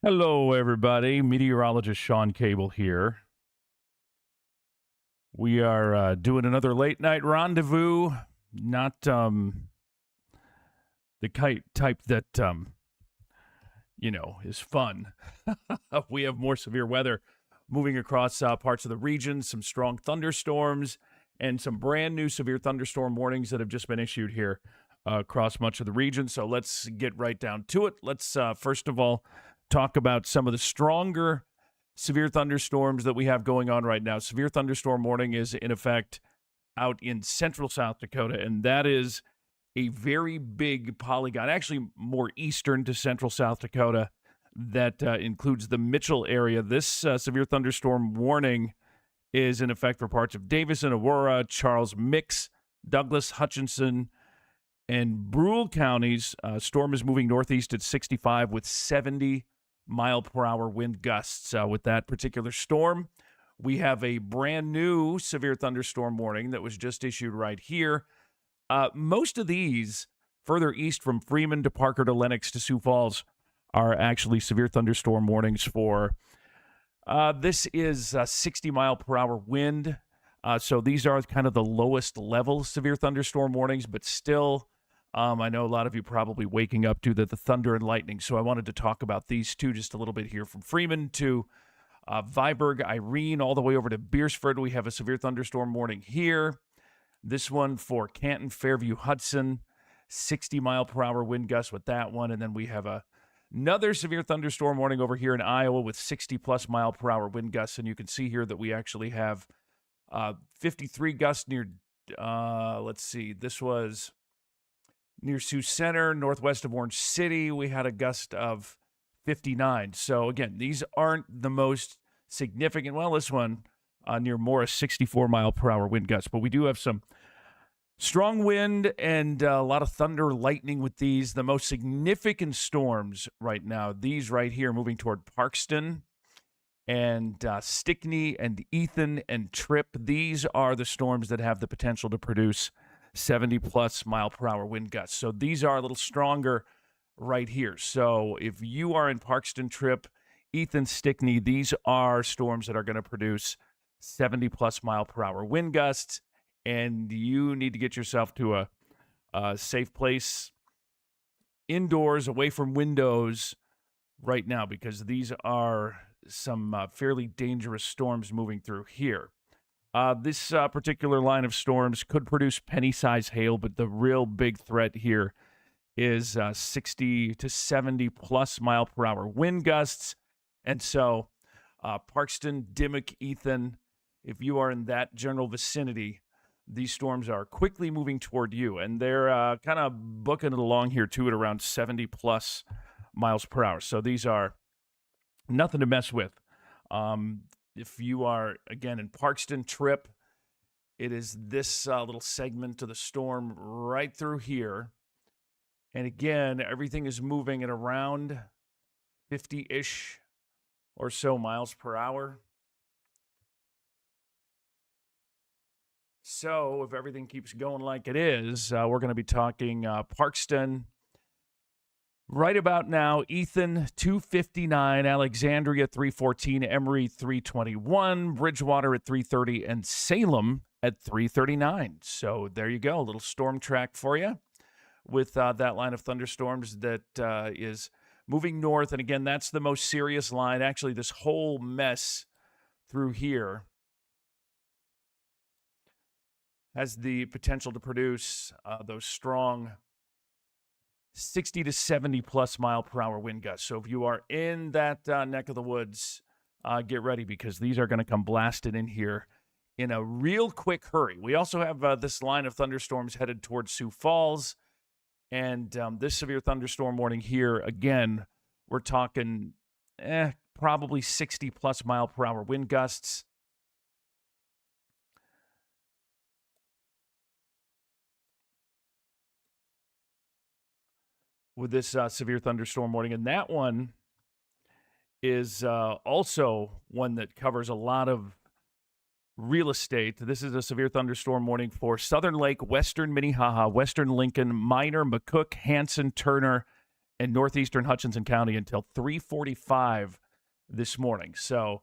Hello, everybody. Meteorologist Sean Cable here. We are doing another late night rendezvous. Not the type that is fun. We have more severe weather moving across parts of the region. Some strong thunderstorms and some brand new severe thunderstorm warnings that have just been issued here across much of the region. So let's get right down to it. Let's first of all talk about some of the stronger severe thunderstorms that we have going on right now. Severe thunderstorm warning is in effect out in central South Dakota, and that is a very big polygon, actually more eastern to central South Dakota, that includes the Mitchell area. This severe thunderstorm warning is in effect for parts of Davison, Aurora, Charles Mix, Douglas, Hutchinson, and Brule counties. Storm is moving northeast at 65 with 70-mile-per-hour wind gusts. With that particular storm, we have a brand new severe thunderstorm warning that was just issued right here. Most of these further east from Freeman to Parker to Lennox to Sioux Falls are actually severe thunderstorm warnings for this is 60-mile-per-hour wind. So these are kind of the lowest level severe thunderstorm warnings, but still, I know a lot of you probably waking up to the thunder and lightning. So I wanted to talk about these two just a little bit here. From Freeman to Viborg, Irene, all the way over to Beersford, we have a severe thunderstorm warning here. This one for Canton, Fairview, Hudson, 60-mile-per-hour wind gusts with that one. And then we have another severe thunderstorm warning over here in Iowa with 60-plus mile-per-hour wind gusts. And you can see here that we actually have 53 gusts near, let's see, this was near Sioux Center, northwest of Orange City. We had a gust of 59. So, again, these aren't the most significant. Well, this one near Morris, 64-mile-per-hour wind gusts. But we do have some strong wind and a lot of thunder, lightning with these. The most significant storms right now, these right here moving toward Parkston and Stickney and Ethan and Tripp. These are the storms that have the potential to produce 70-plus mile-per-hour wind gusts. So these are a little stronger right here. So if you are in Parkston, Tripp, Ethan, Stickney, these are storms that are going to produce 70-plus mile-per-hour wind gusts, and you need to get yourself to a safe place indoors, away from windows right now, because these are some fairly dangerous storms moving through here. This particular line of storms could produce penny-size hail, but the real big threat here is 60 to 70-plus mile-per-hour wind gusts. And so Parkston, Dimmock, Ethan, if you are in that general vicinity, these storms are quickly moving toward you. And they're kind of booking it along here, too, at around 70-plus miles per hour. So these are nothing to mess with. If you are, again, in Parkston, Tripp, it is this little segment of the storm right through here. And again, everything is moving at around 50-ish or so miles per hour. So if everything keeps going like it is, we're going to be talking Parkston right about now. Ethan, 259, Alexandria, 314, Emory, 321, Bridgewater at 330, and Salem at 339. So there you go, a little storm track for you with that line of thunderstorms that is moving north. And again, that's the most serious line. Actually, this whole mess through here has the potential to produce those strong 60 to 70-plus mile-per-hour wind gusts. So if you are in that neck of the woods, get ready, because these are going to come blasted in here in a real quick hurry. We also have this line of thunderstorms headed towards Sioux Falls, and this severe thunderstorm warning here, again, we're talking probably 60-plus mile-per-hour wind gusts. With this severe thunderstorm warning. And that one is also one that covers a lot of real estate. This is a severe thunderstorm warning for Southern Lake, Western Minnehaha, Western Lincoln, Minor, McCook, Hanson, Turner, and northeastern Hutchinson County until 3:45 this morning. So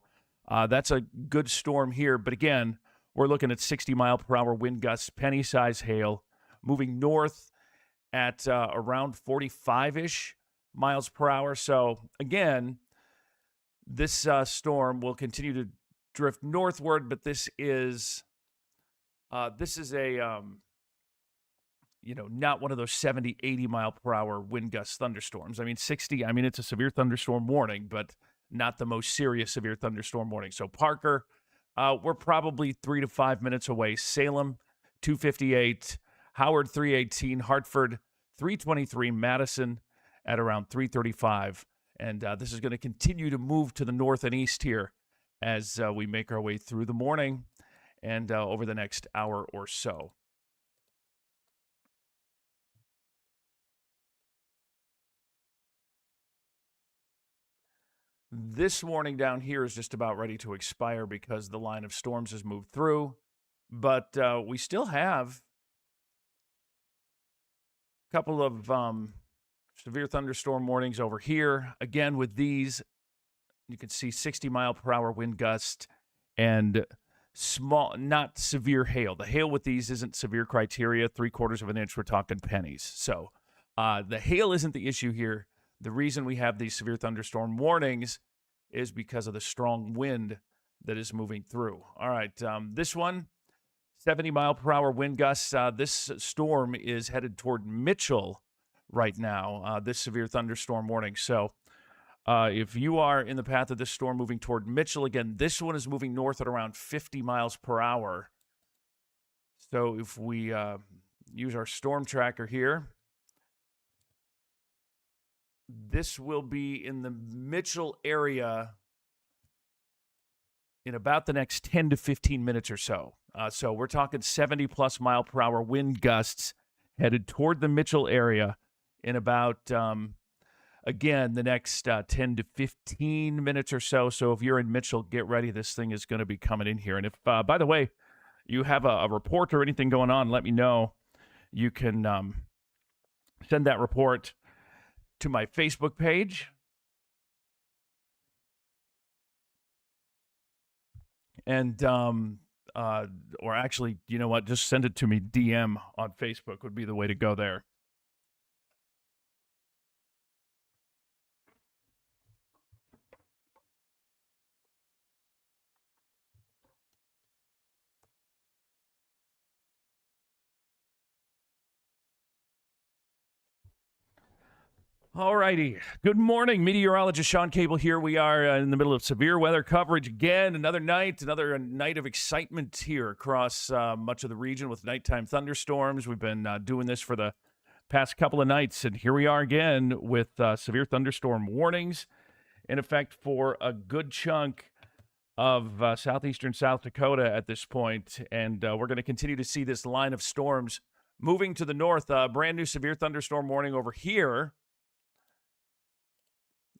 that's a good storm here. But again, we're looking at 60-mile-per-hour wind gusts, penny-size hail, moving north at around 45-ish miles per hour. So again, this storm will continue to drift northward, but this is a not one of those 70, 80 mile per hour wind gust thunderstorms. I mean, 60, it's a severe thunderstorm warning, but not the most serious severe thunderstorm warning. So Parker, we're probably 3 to 5 minutes away. Salem, 258, Howard, 318, Hartford, 323, Madison at around 335. And this is going to continue to move to the north and east here as we make our way through the morning and over the next hour or so. This warning down here is just about ready to expire because the line of storms has moved through. But we still have a couple of severe thunderstorm warnings over here. Again, with these, you can see 60-mile-per-hour wind gust and small, not severe hail. The hail with these isn't severe criteria. 3/4 of an inch, we're talking pennies. So the hail isn't the issue here. The reason we have these severe thunderstorm warnings is because of the strong wind that is moving through. All right, this one, 70-mile-per-hour wind gusts. This storm is headed toward Mitchell right now, this severe thunderstorm warning. So if you are in the path of this storm moving toward Mitchell, again, this one is moving north at around 50 miles per hour. So if we use our storm tracker here, this will be in the Mitchell area in about the next 10 to 15 minutes or so. So we're talking 70-plus mile per hour wind gusts headed toward the Mitchell area in about, again, the next 10 to 15 minutes or so. So if you're in Mitchell, get ready. This thing is going to be coming in here. And if, by the way, you have a report or anything going on, let me know. You can send that report to my Facebook page. And, or actually, you know what? Just send it to me. DM on Facebook would be the way to go there. All righty. Good morning. Meteorologist Sean Cable here. We are in the middle of severe weather coverage again. Another night of excitement here across much of the region with nighttime thunderstorms. We've been doing this for the past couple of nights, and here we are again with severe thunderstorm warnings in effect for a good chunk of southeastern South Dakota at this point. And we're going to continue to see this line of storms moving to the north. Brand new severe thunderstorm warning over here.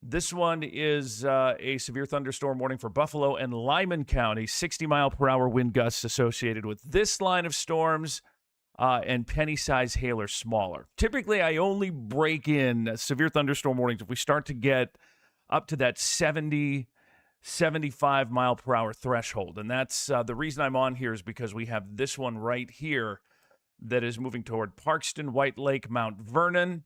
This one is a severe thunderstorm warning for Buffalo and Lyman County, 60-mile-per-hour wind gusts associated with this line of storms, and penny-size hail or smaller. Typically, I only break in severe thunderstorm warnings if we start to get up to that 70, 75-mile-per-hour threshold. And that's the reason I'm on here is because we have this one right here that is moving toward Parkston, White Lake, Mount Vernon,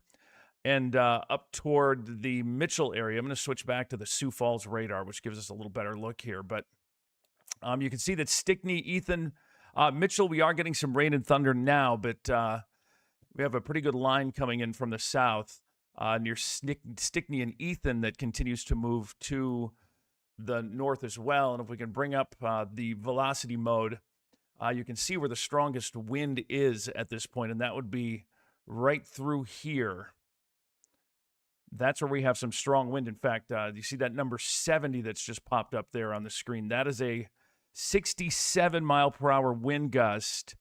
and up toward the Mitchell area. I'm going to switch back to the Sioux Falls radar, which gives us a little better look here. But you can see that Stickney, Ethan, Mitchell, we are getting some rain and thunder now, but we have a pretty good line coming in from the south near Stickney and Ethan that continues to move to the north as well. And if we can bring up the velocity mode, you can see where the strongest wind is at this point, and that would be right through here. That's where we have some strong wind. In fact, you see that number 70 that's just popped up there on the screen. That is a 67-mile-per-hour wind gust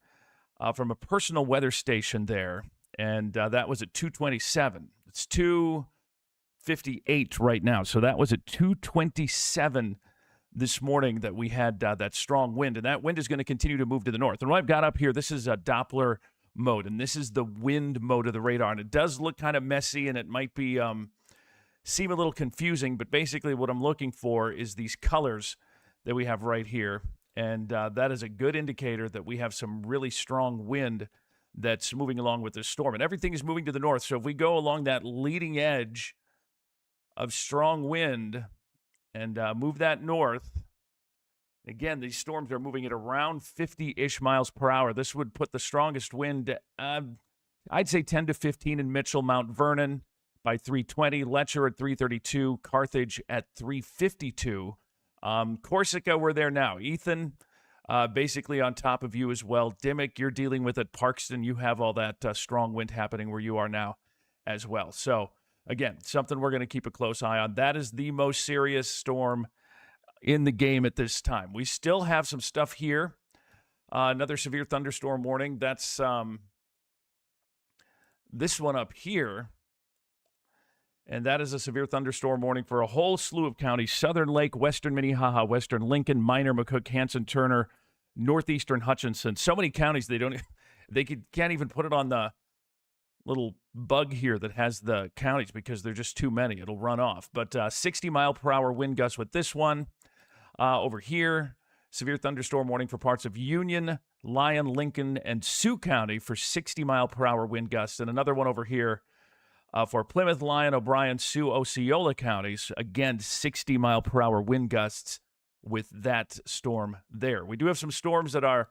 from a personal weather station there, and that was at 227. It's 2:58 right now, so that was at 2:27 this morning that we had that strong wind, and that wind is going to continue to move to the north. And what I've got up here, this is a Doppler mode. And this is the wind mode of the radar. And it does look kind of messy, and it might be seem a little confusing, but basically what I'm looking for is these colors that we have right here. And that is a good indicator that we have some really strong wind that's moving along with this storm. And everything is moving to the north. So if we go along that leading edge of strong wind and move that north, again, these storms are moving at around 50-ish miles per hour. This would put the strongest wind, I'd say 10 to 15 in Mitchell, Mount Vernon by 320, Letcher at 332, Carthage at 352. Corsica, we're there now. Ethan, basically on top of you as well. Dimmick, you're dealing with it. Parkston, you have all that strong wind happening where you are now as well. So, again, something we're going to keep a close eye on. That is the most serious storm in the game at this time. We still have some stuff here. Another severe thunderstorm warning. That's this one up here. And that is a severe thunderstorm warning for a whole slew of counties: Southern Lake, Western Minnehaha, Western Lincoln, Minor, McCook, Hanson, Turner, Northeastern Hutchinson. So many counties can't even put it on the little bug here that has the counties because there're just too many. It'll run off. But 60 mile per hour wind gusts with this one. Over here, severe thunderstorm warning for parts of Union, Lyon, Lincoln, and Sioux County for 60 mile per hour wind gusts. And another one over here for Plymouth, Lyon, O'Brien, Sioux, Osceola counties. Again, 60 mile per hour wind gusts with that storm there. We do have some storms that are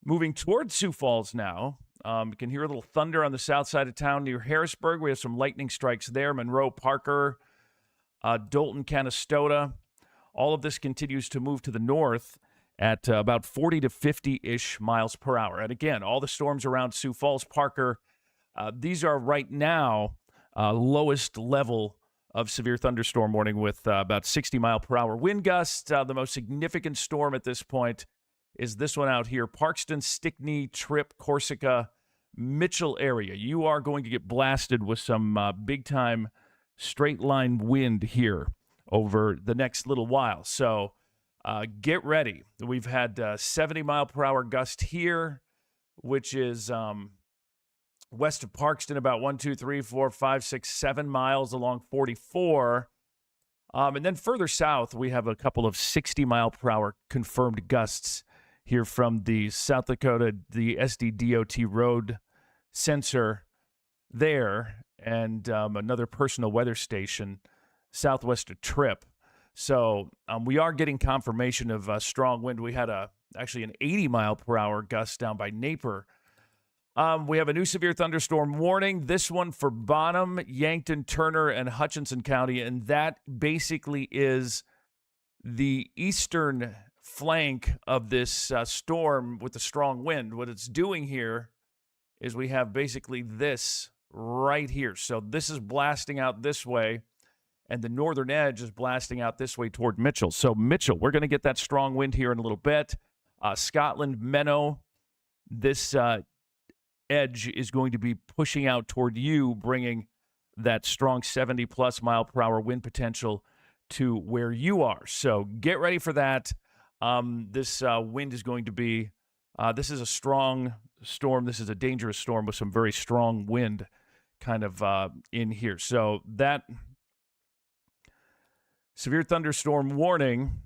moving towards Sioux Falls now. You can hear a little thunder on the south side of town near Harrisburg. We have some lightning strikes there. Monroe, Parker, Dolton, Canastota. All of this continues to move to the north at about 40 to 50-ish miles per hour. And again, all the storms around Sioux Falls, Parker, these are right now lowest level of severe thunderstorm warning with about 60 mile per hour wind gusts. The most significant storm at this point is this one out here: Parkston, Stickney, Tripp, Corsica, Mitchell area. You are going to get blasted with some big-time straight-line wind here over the next little while. So get ready. We've had 70 mile per hour gust here, which is west of Parkston, about 1, 2, 3, 4, 5, 6, 7 miles along 44. And then further south, we have a couple of 60 mile per hour confirmed gusts here from the South Dakota, the SDDOT road sensor there, and another personal weather station southwest of Tripp. So we are getting confirmation of strong wind. We had actually an 80 mile per hour gust down by Napier. We have a new severe thunderstorm warning, this one for Bonham, Yankton, Turner, and Hutchinson County, and that basically is the eastern flank of this storm with the strong wind. What it's doing here is we have basically this right here. So this is blasting out this way, and the northern edge is blasting out this way toward Mitchell. So Mitchell, we're going to get that strong wind here in a little bit. Scotland, Menno, this edge is going to be pushing out toward you, bringing that strong 70-plus mile per hour wind potential to where you are. So get ready for that. This wind is going to be, this is a strong storm. This is a dangerous storm with some very strong wind kind of in here. So that severe thunderstorm warning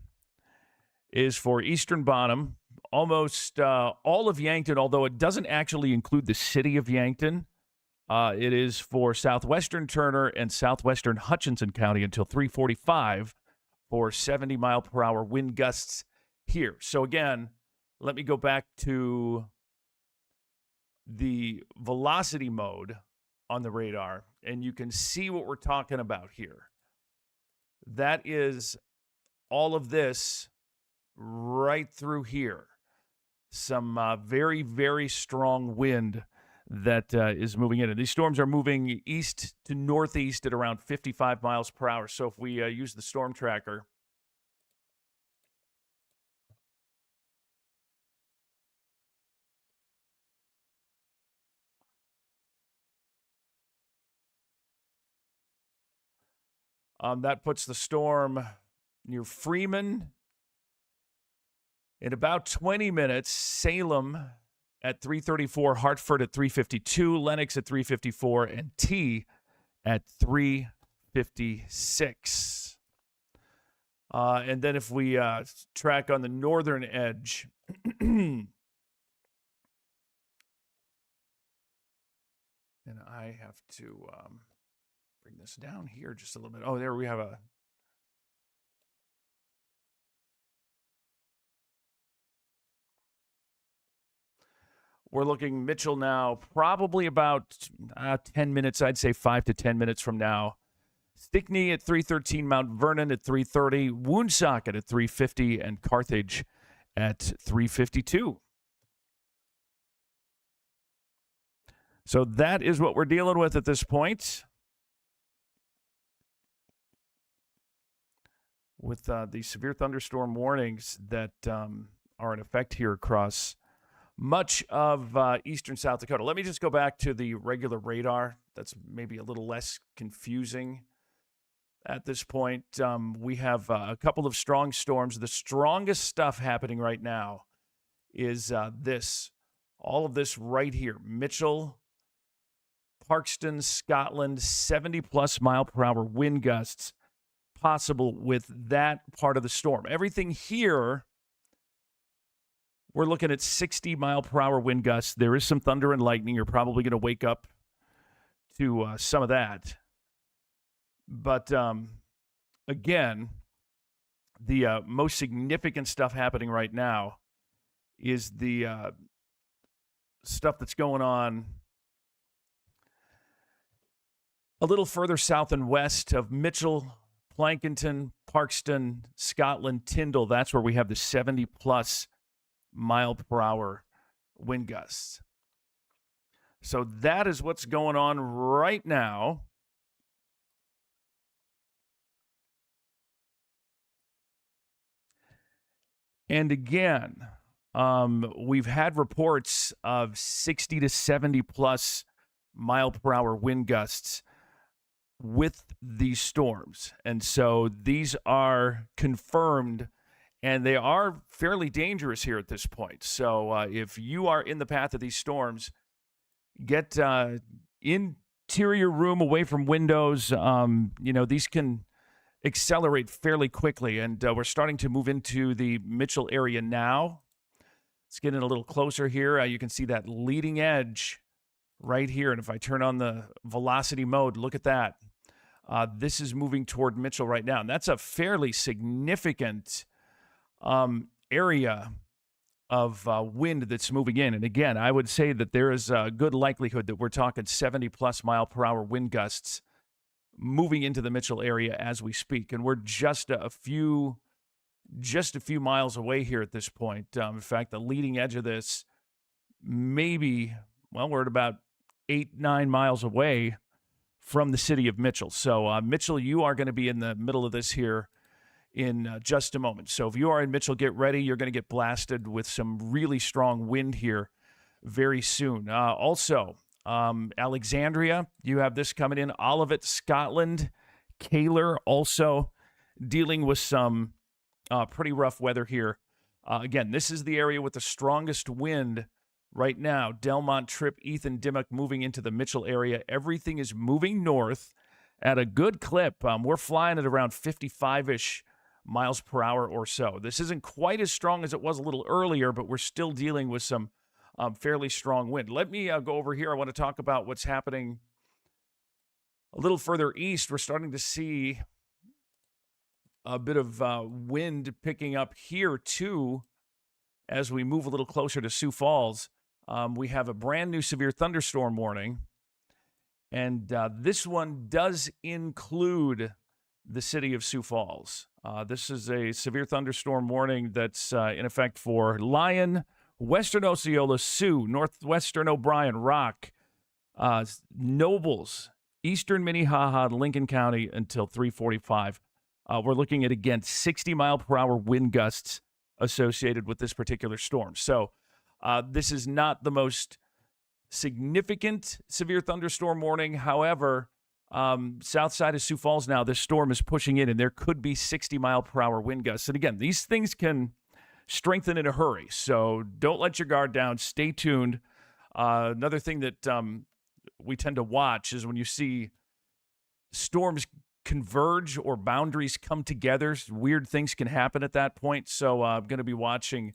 is for eastern Bonham, almost all of Yankton, although it doesn't actually include the city of Yankton. It is for southwestern Turner and southwestern Hutchinson County until 3:45 for 70 mile per hour wind gusts here. So again, let me go back to the velocity mode on the radar, and you can see what we're talking about here. That is all of this right through here. Some very, very strong wind that is moving in. And these storms are moving east to northeast at around 55 miles per hour. So if we use the storm tracker, that puts the storm near Freeman. In about 20 minutes, Salem at 334, Hartford at 352, Lenox at 354, and T at 356. And then if we track on the northern edge, and I have to bring this down here just a little bit. Oh, there we have a... We're looking Mitchell now, probably about 10 minutes, I'd say 5 to 10 minutes from now. Stickney at 313, Mount Vernon at 330, Woonsocket at 350, and Carthage at 352. So that is what we're dealing with at this point. With the severe thunderstorm warnings that are in effect here across much of eastern South Dakota. Let me just go back to the regular radar. That's maybe a little less confusing at this point. We have a couple of strong storms. The strongest stuff happening right now is all of this right here. Mitchell, Parkston, Scotland, 70-plus mile-per-hour wind gusts possible with that part of the storm. Everything here, we're looking at 60-mile-per-hour wind gusts. There is some thunder and lightning. You're probably going to wake up to some of that. But, again, the most significant stuff happening right now is the stuff that's going on a little further south and west of Mitchell, Plankinton, Parkston, Scotland, Tyndall. That's where we have the 70-plus mile-per-hour wind gusts. So that is what's going on right now. And again, we've had reports of 60 to 70-plus mile-per-hour wind gusts with these storms. And so these are confirmed, and they are fairly dangerous here at this point. So if you are in the path of these storms, get interior room away from windows. These can accelerate fairly quickly, and we're starting to move into the Mitchell area now. Let's get in a little closer here. You can see that leading edge right here, and if I turn on the velocity mode, look at that. This is moving toward Mitchell right now, and that's a fairly significant area of wind that's moving in. And again, I would say that there is a good likelihood that we're talking 70-plus mile-per-hour wind gusts moving into the Mitchell area as we speak. And we're just a few miles away here at this point. In fact, the leading edge of this maybe, we're at about 8-9 miles away from the city of Mitchell. So, Mitchell, you are going to be in the middle of this here in just a moment. So if you are in Mitchell, get ready. You're going to get blasted with some really strong wind here very soon. Also, Alexandria, you have this coming in. Olivet, Scotland, Kaler also dealing with some pretty rough weather here. Again, this is the area with the strongest wind right now. Delmont, Tripp, Ethan, Dimmock moving into the Mitchell area. Everything is moving north at a good clip. We're flying at around 55-ish miles per hour or so. This isn't quite as strong as it was a little earlier, but we're still dealing with some fairly strong wind. Let me go over here. I want to talk about what's happening a little further east. We're starting to see a bit of wind picking up here, too, as we move a little closer to Sioux Falls. We have a brand new severe thunderstorm warning, and this one does include the city of Sioux Falls. This is a severe thunderstorm warning that's in effect for Lyon, Western Osceola, Sioux, Northwestern O'Brien, Rock, Nobles, Eastern Minnehaha, Lincoln County until 3:45. We're looking at, again, 60-mile-per-hour wind gusts associated with this particular storm. So this is not the most significant severe thunderstorm warning. However, south side of Sioux Falls now, this storm is pushing in, and there could be 60-mile-per-hour wind gusts. And again, these things can strengthen in a hurry. So don't let your guard down. Stay tuned. Another thing that we tend to watch is when you see storms converge or boundaries come together, weird things can happen at that point. So I'm going to be watching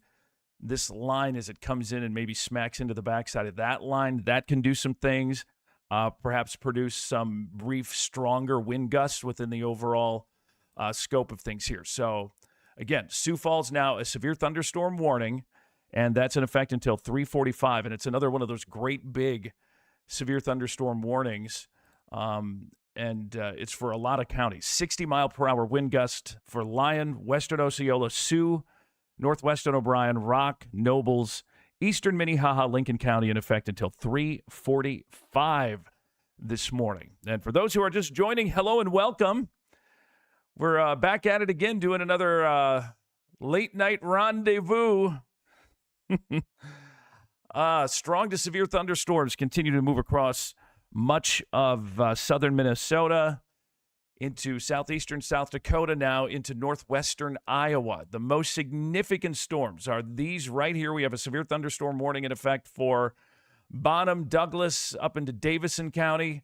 this line as it comes in and maybe smacks into the backside of that line. That can do some things, perhaps produce some brief, stronger wind gusts within the overall scope of things here. So again, Sioux Falls now a severe thunderstorm warning, and that's in effect until 3:45. And it's another one of those great big severe thunderstorm warnings. And it's for a lot of counties. 60-mile-per-hour wind gust for Lyon, Western Osceola, Sioux, Northwestern O'Brien, Rock, Nobles, Eastern Minnehaha, Lincoln County in effect until 3:45 this morning. And for those who are just joining, hello and welcome. We're back at it again, doing another late-night rendezvous. Strong to severe thunderstorms continue to move across much of southern Minnesota, into southeastern South Dakota, now into northwestern Iowa. The most significant storms are these right here. We have a severe thunderstorm warning in effect for Bonham, Douglas, up into Davison County.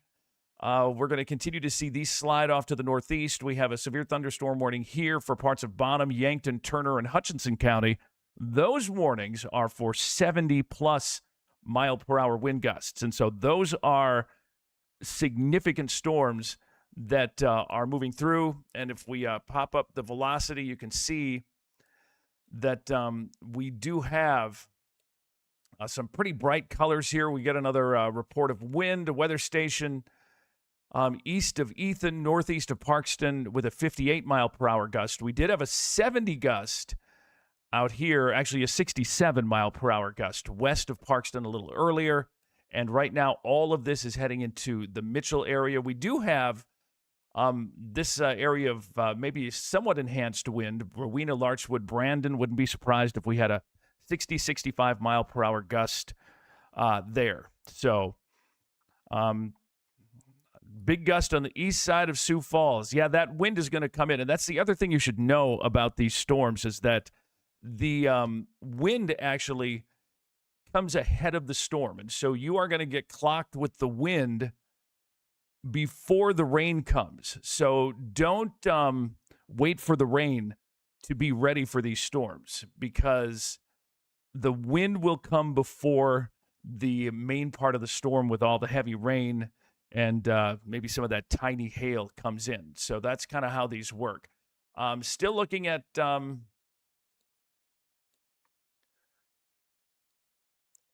We're going to continue to see these slide off to the northeast. We have a severe thunderstorm warning here for parts of Bonham, Yankton, Turner, and Hutchinson County. Those warnings are for 70-plus mile-per-hour wind gusts. And so those are significant storms that are moving through. And if we pop up the velocity, you can see that we do have some pretty bright colors here. We get another report of wind, a weather station east of Ethan, northeast of Parkston with a 58-mile-per-hour gust. We did have a 70 gust out here, actually a 67-mile-per-hour gust west of Parkston a little earlier. And right now, all of this is heading into the Mitchell area. We do have this area of maybe somewhat enhanced wind. Rowena, Larchwood, Brandon, wouldn't be surprised if we had a 60, 65-mile-per-hour gust there. So big gust on the east side of Sioux Falls. Yeah, that wind is going to come in. And that's the other thing you should know about these storms is that the wind actually comes ahead of the storm. And so you are going to get clocked with the wind before the rain comes. So don't wait for the rain to be ready for these storms because the wind will come before the main part of the storm with all the heavy rain and maybe some of that tiny hail comes in. So that's kind of how these work. Still looking at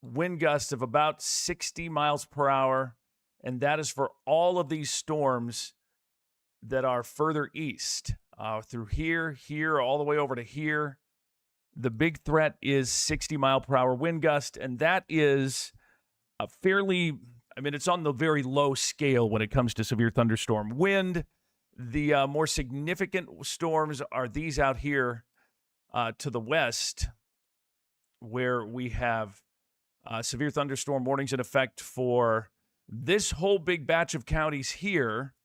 wind gusts of about 60 miles per hour, and that is for all of these storms that are further east, through here, all the way over to here. The big threat is 60-mile-per-hour wind gust, and that is a fairly, it's on the very low scale when it comes to severe thunderstorm wind. The more significant storms are these out here to the west, where we have severe thunderstorm warnings in effect for this whole big batch of counties here,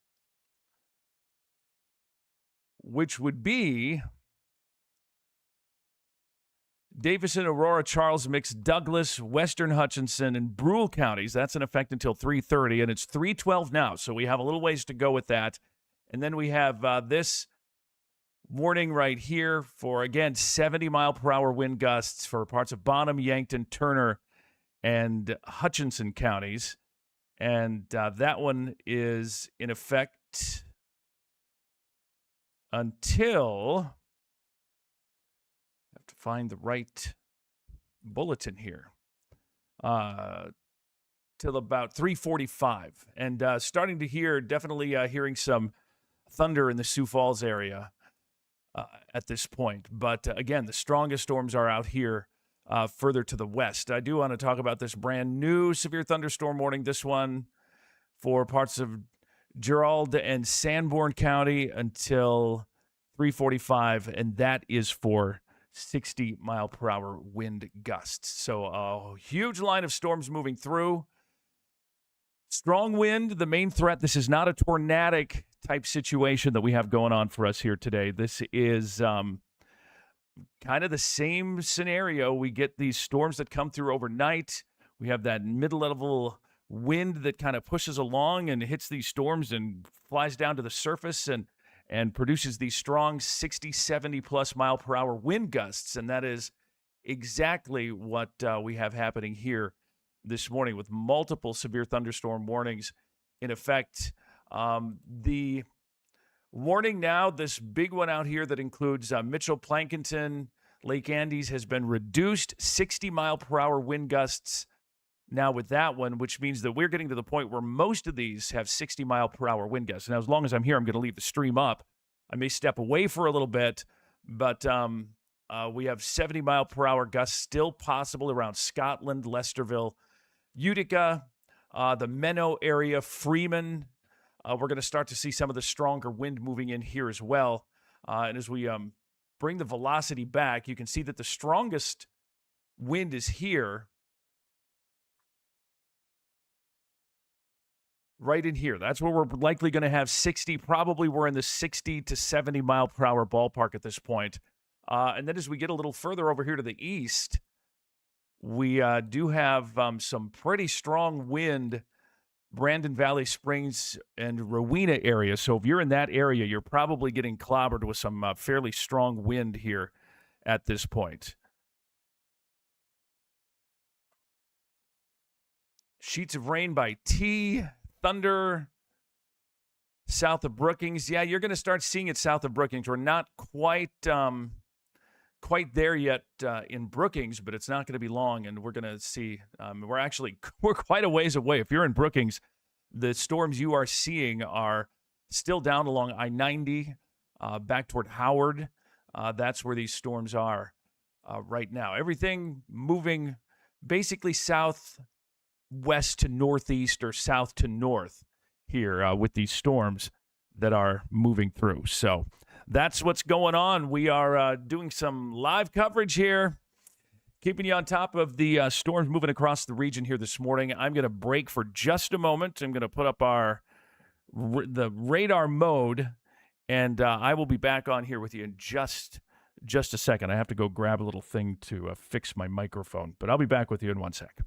which would be Davison, Aurora, Charles Mix, Douglas, Western Hutchinson, and Brule counties. That's in effect until 3:30, and it's 3:12 now, so we have a little ways to go with that. And then we have this warning right here for, again, 70-mile-per-hour wind gusts for parts of Bonham, Yankton, Turner, and Hutchinson counties. And that one is in effect until, I have to find the right bulletin here, till about 3:45. And starting to hear, definitely hearing some thunder in the Sioux Falls area at this point. But again, the strongest storms are out here further to the west. I do want to talk about this brand new severe thunderstorm warning, this one for parts of Gerald and Sanborn County until 3:45, and that is for 60-mile-per-hour wind gusts. So a huge line of storms moving through. Strong wind, the main threat. This is not a tornadic type situation that we have going on for us here today. This is kind of the same scenario. We get these storms that come through overnight. We have that mid-level wind that kind of pushes along and hits these storms and flies down to the surface and produces these strong 60, 70 plus mile per hour wind gusts. And that is exactly what we have happening here this morning with multiple severe thunderstorm warnings in effect. The warning now, this big one out here that includes Mitchell, Plankinton, Lake Andes has been reduced 60 mile per hour wind gusts now with that one, which means that we're getting to the point where most of these have 60 mile per hour wind gusts. Now, as long as I'm here, I'm going to leave the stream up. I may step away for a little bit, but we have 70 mile per hour gusts still possible around Scotland, Lesterville, Utica, the Menno area, Freeman. We're going to start to see some of the stronger wind moving in here as well. And as we bring the velocity back, you can see that the strongest wind is here. Right in here. That's where we're likely going to have 60. Probably we're in the 60 to 70 mile per hour ballpark at this point. And then as we get a little further over here to the east, we do have some pretty strong wind, Brandon Valley Springs and Rowena area. So if you're in that area, you're probably getting clobbered with some fairly strong wind here at this point. Sheets of rain by T. Thunder south of Brookings. Yeah, you're going to start seeing it south of Brookings. We're not quite there yet in Brookings, but it's not going to be long, and we're going to see. We're quite a ways away. If you're in Brookings, the storms you are seeing are still down along I-90 back toward Howard. That's where these storms are right now. Everything moving basically south west to northeast or south to north here with these storms that are moving through. So that's what's going on. We are doing some live coverage here, keeping you on top of the storms moving across the region here this morning. I'm going to break for just a moment. I'm going to put up the radar mode, and I will be back on here with you in just a second. I have to go grab a little thing to fix my microphone, but I'll be back with you in 1 sec.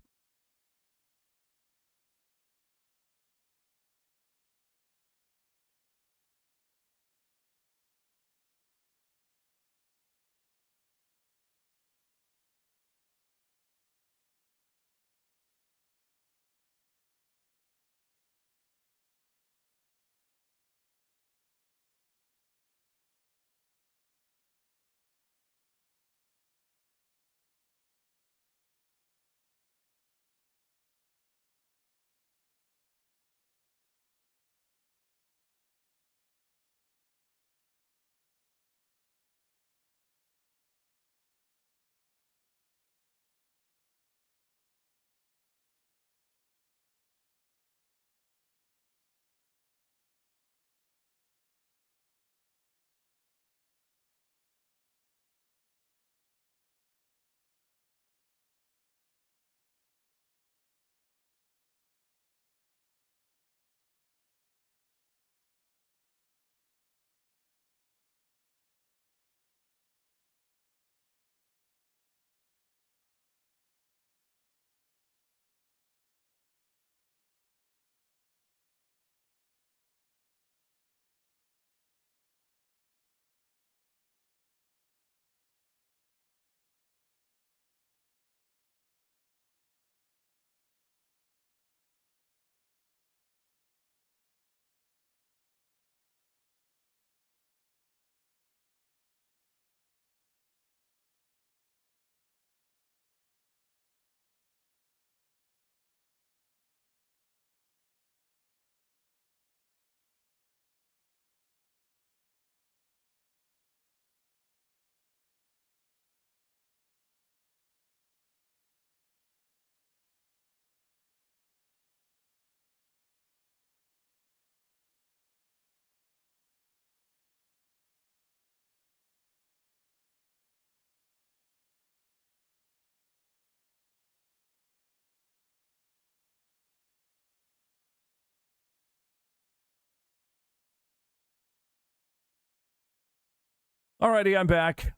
All righty, I'm back.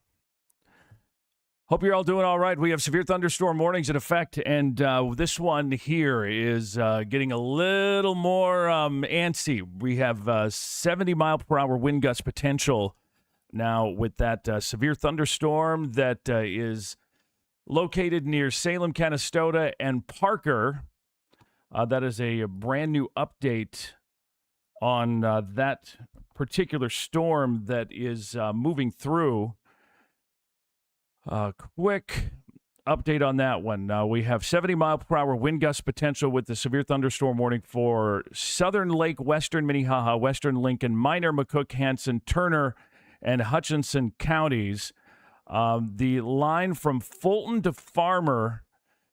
Hope you're all doing all right. We have severe thunderstorm warnings in effect, and this one here is getting a little more antsy. We have 70 mile per hour wind gust potential now with that severe thunderstorm that is located near Salem, Canastota, and Parker. That is a brand new update on that particular storm that is moving through. Quick update on that one. We have 70 mile per hour wind gust potential with the severe thunderstorm warning for Southern Lake, Western Minnehaha, Western Lincoln, Minor, McCook, Hanson, Turner, and Hutchinson counties. The line from Fulton to Farmer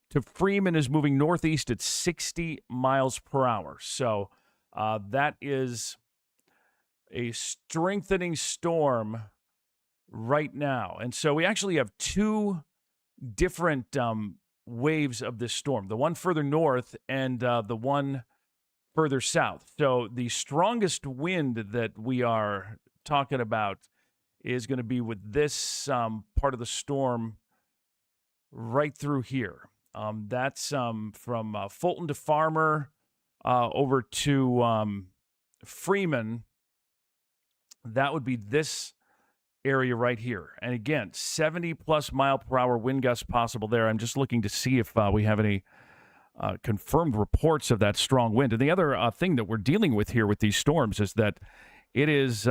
to Freeman is moving northeast at 60 miles per hour. So that is a strengthening storm right now. And so we actually have two different waves of this storm, the one further north and the one further south. So the strongest wind that we are talking about is going to be with this part of the storm right through here. That's from Fulton to Farmer over to Freeman. That would be this area right here. And again, 70 plus mile per hour wind gusts possible there. I'm just looking to see if we have any confirmed reports of that strong wind. And the other thing that we're dealing with here with these storms is that it is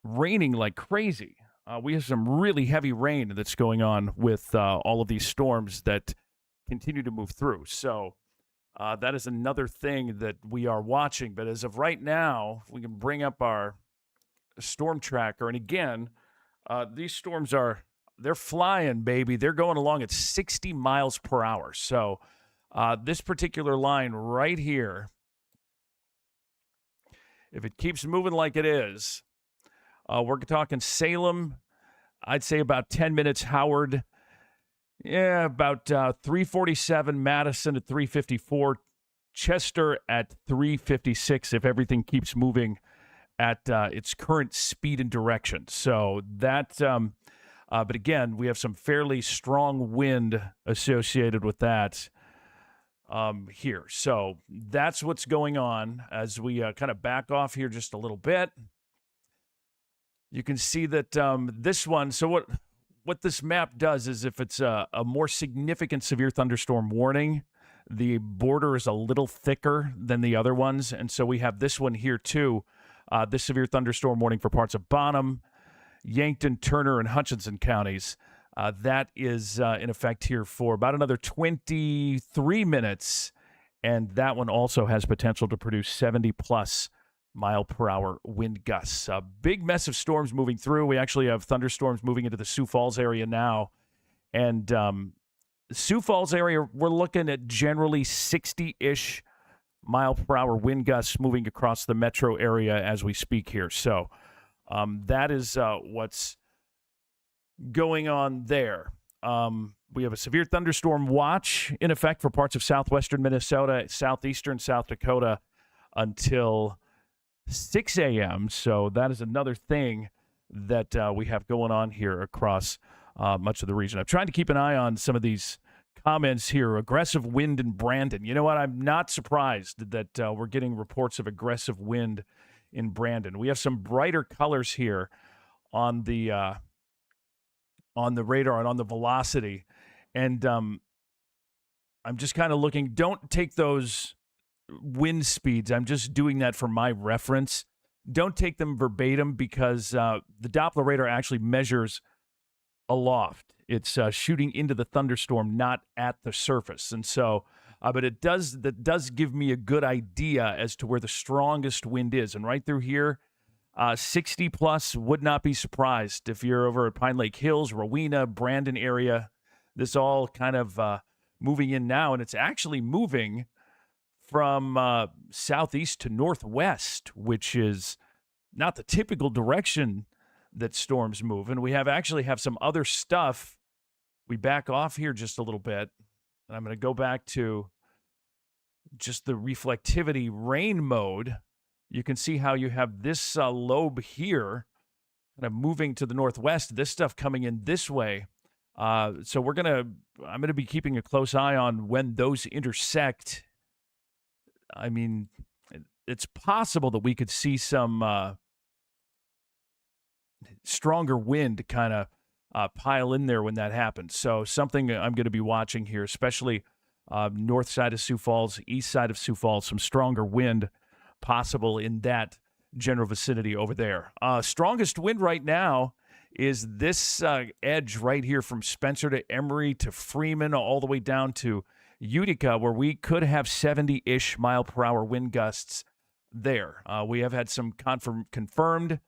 raining like crazy. We have some really heavy rain that's going on with all of these storms that continue to move through. So that is another thing that we are watching. But as of right now, we can bring up our storm tracker. And again, these storms they're flying, baby. They're going along at 60 miles per hour. So this particular line right here, if it keeps moving like it is, we're talking Salem, I'd say about 10 minutes. Howard, about 347. Madison at 354. Chester at 356 if everything keeps moving at its current speed and direction. So that, but again, we have some fairly strong wind associated with that here. So that's what's going on as we kind of back off here just a little bit. You can see that this one, so what this map does is if it's a more significant severe thunderstorm warning, the border is a little thicker than the other ones. And so we have this one here too. This severe thunderstorm warning for parts of Bonham, Yankton, Turner, and Hutchinson counties. That is in effect here for about another 23 minutes. And that one also has potential to produce 70-plus mile per hour wind gusts. A big mess of storms moving through. We actually have thunderstorms moving into the Sioux Falls area now. And Sioux Falls area, we're looking at generally 60-ish mile per hour wind gusts moving across the metro area as we speak here. So that is what's going on there. We have a severe thunderstorm watch in effect for parts of southwestern Minnesota, southeastern South Dakota until 6 a.m. So that is another thing that we have going on here across much of the region. I'm trying to keep an eye on some of these comments here. Aggressive wind in Brandon. You know what? I'm not surprised that we're getting reports of aggressive wind in Brandon. We have some brighter colors here on the radar and on the velocity. And I'm just kind of looking. Don't take those wind speeds. I'm just doing that for my reference. Don't take them verbatim because the Doppler radar actually measures aloft. It's shooting into the thunderstorm, not at the surface. And so, but that does give me a good idea as to where the strongest wind is. And right through here, 60 plus, would not be surprised if you're over at Pine Lake Hills, Rowena, Brandon area. This all kind of moving in now, and it's actually moving from southeast to northwest, which is not the typical direction that storms move. And we actually have some other stuff. We back off here just a little bit, and I'm going to go back to just the reflectivity rain mode. You can see how you have this lobe here kind of moving to the northwest, this stuff coming in this way. So I'm gonna be keeping a close eye on when those intersect. I mean, it's possible that we could see some stronger wind kind of pile in there when that happens. So something I'm going to be watching here, especially north side of Sioux Falls, east side of Sioux Falls, some stronger wind possible in that general vicinity over there. Strongest wind right now is this edge right here from Spencer to Emory to Freeman all the way down to Utica, where we could have 70-ish mile per hour wind gusts there. We have had some confirmed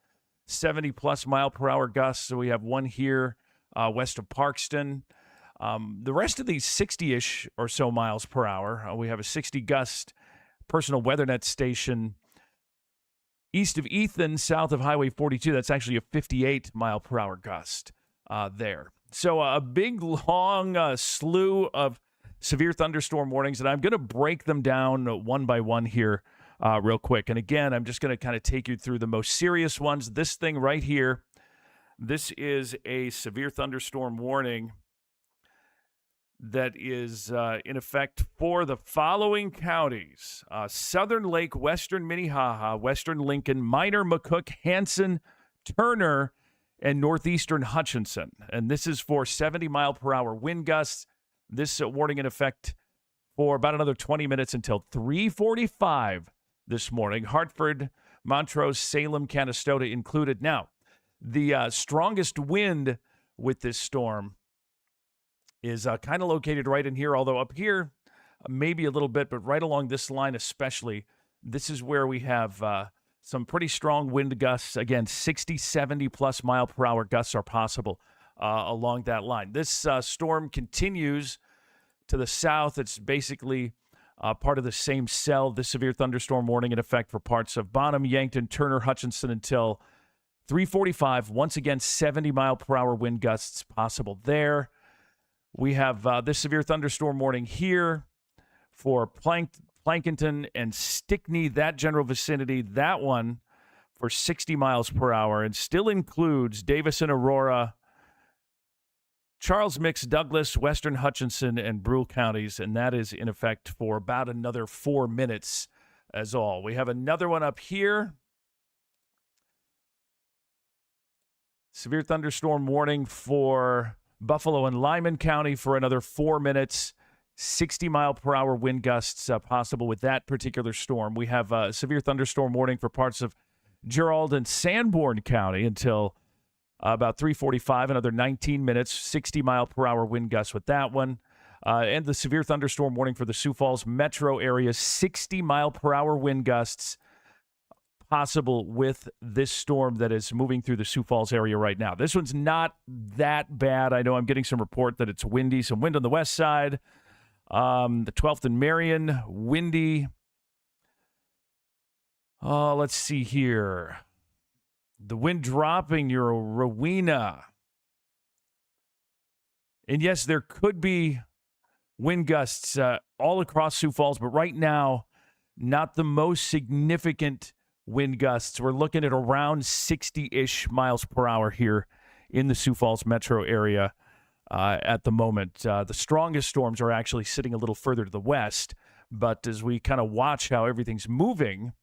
70-plus mile per hour gusts. So we have one here west of Parkston. The rest of these 60-ish or so miles per hour. We have a 60 gust personal WeatherNet station east of Ethan, south of Highway 42. That's actually a 58 mile per hour gust there. So a big, long slew of severe thunderstorm warnings, and I'm going to break them down one by one here real quick. And again, I'm just going to kind of take you through the most serious ones. This thing right here, this is a severe thunderstorm warning that is in effect for the following counties: Southern Lake, Western Minnehaha, Western Lincoln, Minor, McCook, Hanson, Turner, and Northeastern Hutchinson. And this is for 70 mile per hour wind gusts. This warning in effect for about another 20 minutes until 3:45 this morning. Hartford, Montrose, Salem, Canastota included. Now, the strongest wind with this storm is kind of located right in here, although up here, maybe a little bit, but right along this line especially, this is where we have some pretty strong wind gusts. Again, 60, 70-plus mile per hour gusts are possible along that line. This storm continues to the south. It's basically part of the same cell. This severe thunderstorm warning in effect for parts of Bonham, Yankton, Turner, Hutchinson until 3:45. Once again, 70 mile per hour wind gusts possible there. We have this severe thunderstorm warning here for Plankinton and Stickney, that general vicinity. That one for 60 miles per hour, and still includes Davis and Aurora, Charles Mix, Douglas, Western Hutchinson, and Brule counties, and that is in effect for about another 4 minutes as all. We have another one up here. Severe thunderstorm warning for Buffalo and Lyman County for another 4 minutes. 60 mile per hour wind gusts possible with that particular storm. We have a severe thunderstorm warning for parts of Gerald and Sanborn County until about 3:45, another 19 minutes, 60 mile per hour wind gusts with that one. And the severe thunderstorm warning for the Sioux Falls metro area, 60 mile per hour wind gusts possible with this storm that is moving through the Sioux Falls area right now. This one's not that bad. I know I'm getting some report that it's windy, some wind on the west side. The 12th and Marion, windy. Let's see here. The wind dropping near Rowena. And yes, there could be wind gusts all across Sioux Falls, but right now, not the most significant wind gusts. We're looking at around 60-ish miles per hour here in the Sioux Falls metro area at the moment. The strongest storms are actually sitting a little further to the west, but as we kind of watch how everything's moving,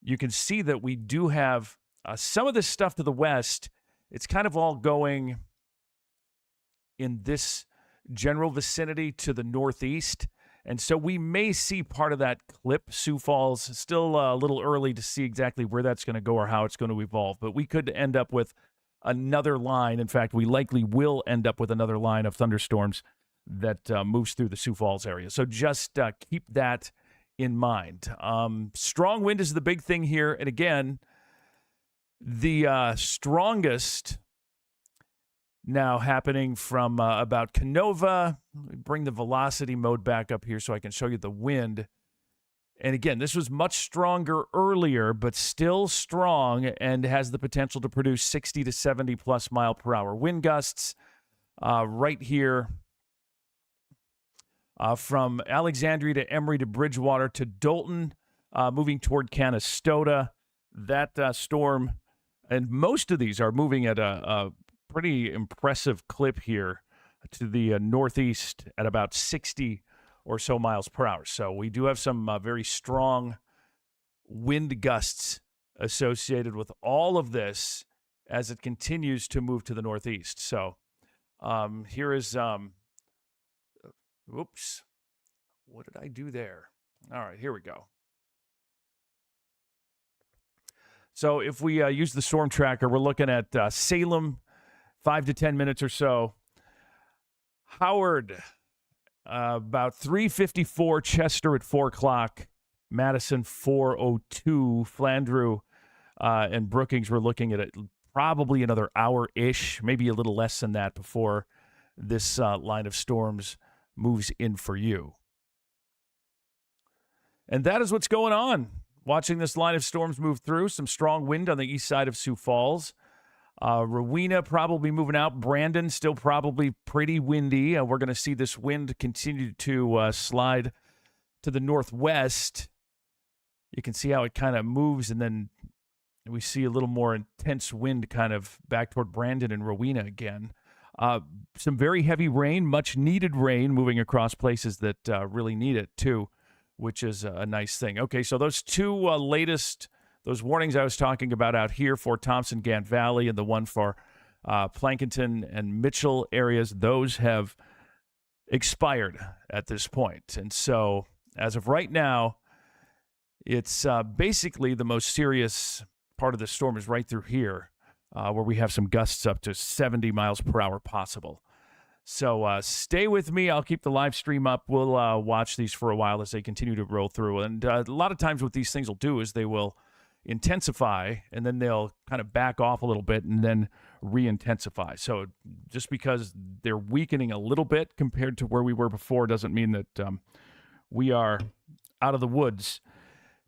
you can see that we do have some of this stuff to the west. It's kind of all going in this general vicinity to the northeast. And so we may see part of that clip Sioux Falls. Still a little early to see exactly where that's going to go or how it's going to evolve. But we could end up with another line. In fact, we likely will end up with another line of thunderstorms that moves through the Sioux Falls area. So just keep that in mind. Strong wind is the big thing here. And again, the strongest now happening from about Canova. Let me bring the velocity mode back up here so I can show you the wind. And again, this was much stronger earlier, but still strong and has the potential to produce 60 to 70 plus mile per hour wind gusts right here from Alexandria to Emory to Bridgewater to Dolton, moving toward Canastota. That storm, and most of these are moving at a pretty impressive clip here to the northeast at about 60 or so miles per hour. So we do have some very strong wind gusts associated with all of this as it continues to move to the northeast. So here is, whoops, what did I do there? All right, here we go. So if we use the storm tracker, we're looking at Salem, 5 to 10 minutes or so. Howard, about 3:54. Chester at 4 o'clock. Madison, 4:02. Flandreau and Brookings, we're looking at probably another hour-ish, maybe a little less than that before this line of storms moves in for you. And that is what's going on. Watching this line of storms move through, some strong wind on the east side of Sioux Falls. Rowena probably moving out. Brandon still probably pretty windy. We're going to see this wind continue to slide to the northwest. You can see how it kind of moves, and then we see a little more intense wind kind of back toward Brandon and Rowena again. Some very heavy rain, much needed rain moving across places that really need it too, which is a nice thing. Okay, so those two those warnings I was talking about out here for Thompson, Gant Valley, and the one for Plankinton and Mitchell areas, those have expired at this point. And so as of right now, it's basically the most serious part of the storm is right through here, where we have some gusts up to 70 miles per hour possible. So stay with me. I'll keep the live stream up. We'll watch these for a while as they continue to roll through. And a lot of times what these things will do is they will intensify, and then they'll kind of back off a little bit and then re-intensify. So just because they're weakening a little bit compared to where we were before doesn't mean that we are out of the woods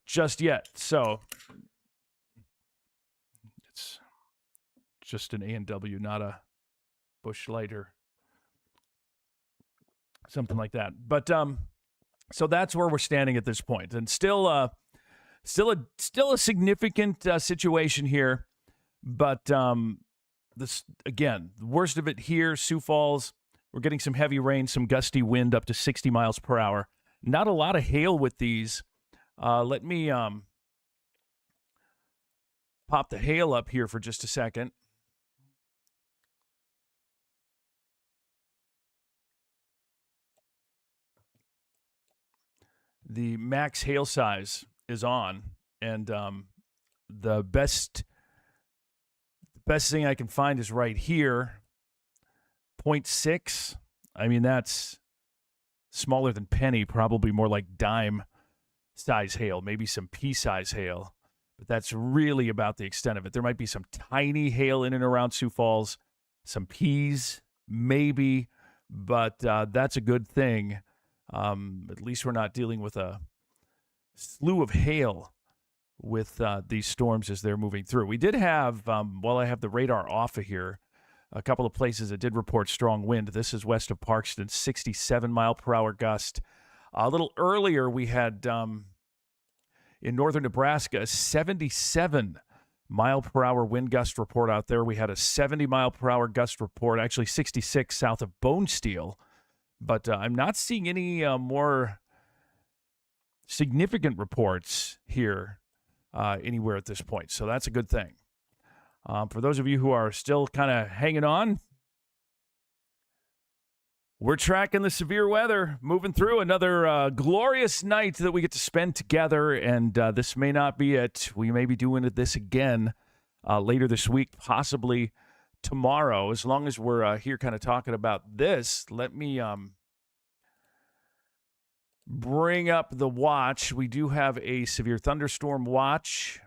just yet. So it's just an A&W, not a Busch Light or something like that. But so that's where we're standing at this point, and still a significant situation here. But this again, the worst of it here, Sioux Falls. We're getting some heavy rain, some gusty wind up to 60 miles per hour. Not a lot of hail with these. Let me pop the hail up here for just a second. The max hail size is on, and the best thing I can find is right here, 0.6. I mean, that's smaller than penny, probably more like dime size hail, maybe some pea size hail, but that's really about the extent of it. There might be some tiny hail in and around Sioux Falls, some peas, maybe, but that's a good thing. At least we're not dealing with a slew of hail with these storms as they're moving through. We did have, while I have the radar off of here, a couple of places that did report strong wind. This is west of Parkston, 67 mile per hour gust. A little earlier, we had in northern Nebraska, a 77 mile per hour wind gust report out there. We had a 70 mile per hour gust report, actually 66 south of Bone Steel. But I'm not seeing any more significant reports here anywhere at this point. So that's a good thing. For those of you who are still kind of hanging on, we're tracking the severe weather, moving through another glorious night that we get to spend together. And this may not be it. We may be doing this again later this week, possibly tomorrow. As long as we're here kind of talking about this, let me bring up the watch. We do have a severe thunderstorm watch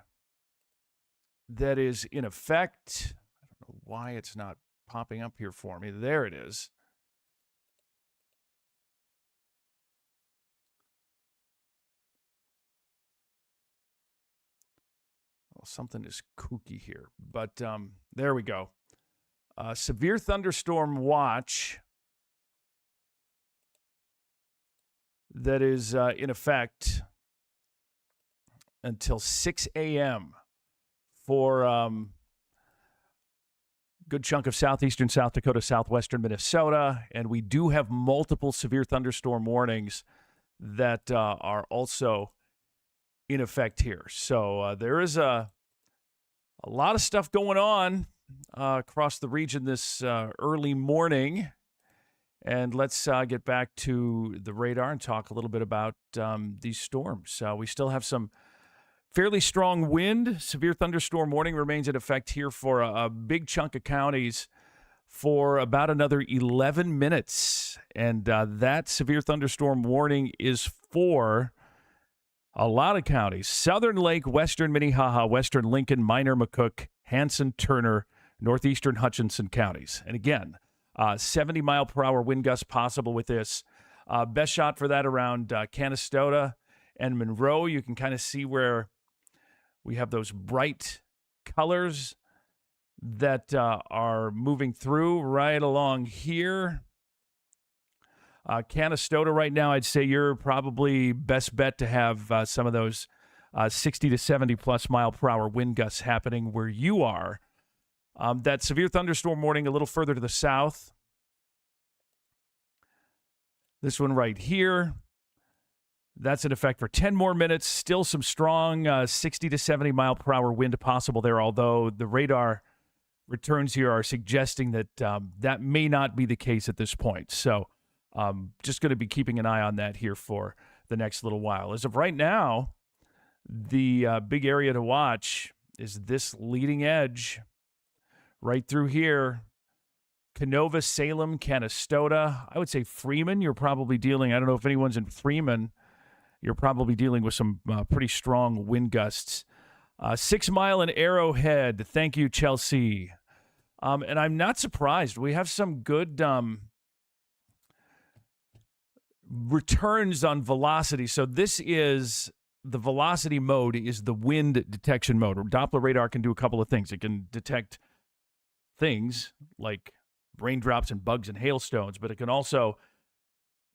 that is in effect. I don't know why it's not popping up here for me. There it is. Well, something is kooky here, but there we go. Severe thunderstorm watch that is in effect until 6 a.m. for good chunk of southeastern South Dakota, southwestern Minnesota, and we do have multiple severe thunderstorm warnings that are also in effect here. So there is a lot of stuff going on across the region this early morning. And let's get back to the radar and talk a little bit about these storms. We still have some fairly strong wind. Severe thunderstorm warning remains in effect here for a big chunk of counties for about another 11 minutes. And that severe thunderstorm warning is for a lot of counties: Southern Lake, Western Minnehaha, Western Lincoln, Minor, McCook, Hanson, Turner, Northeastern Hutchinson counties. And again, 70-mile-per-hour wind gusts possible with this. Best shot for that around Canastota and Monroe. You can kind of see where we have those bright colors that are moving through right along here. Canastota right now, I'd say you're probably best bet to have some of those 60 to 70-plus mile-per-hour wind gusts happening where you are. That severe thunderstorm warning a little further to the south. This one right here, that's in effect for 10 more minutes. Still some strong 60 to 70 mile per hour wind possible there, although the radar returns here are suggesting that that may not be the case at this point. So just going to be keeping an eye on that here for the next little while. As of right now, the big area to watch is this leading edge right through here. Canova, Salem, Canastota. I would say Freeman, you're probably dealing, I don't know if anyone's in Freeman, you're probably dealing with some pretty strong wind gusts. 6 Mile and Arrowhead. Thank you, Chelsea. And I'm not surprised. We have some good returns on velocity. So this is the velocity mode, is the wind detection mode. Doppler radar can do a couple of things. It can detect things like raindrops and bugs and hailstones, but it can also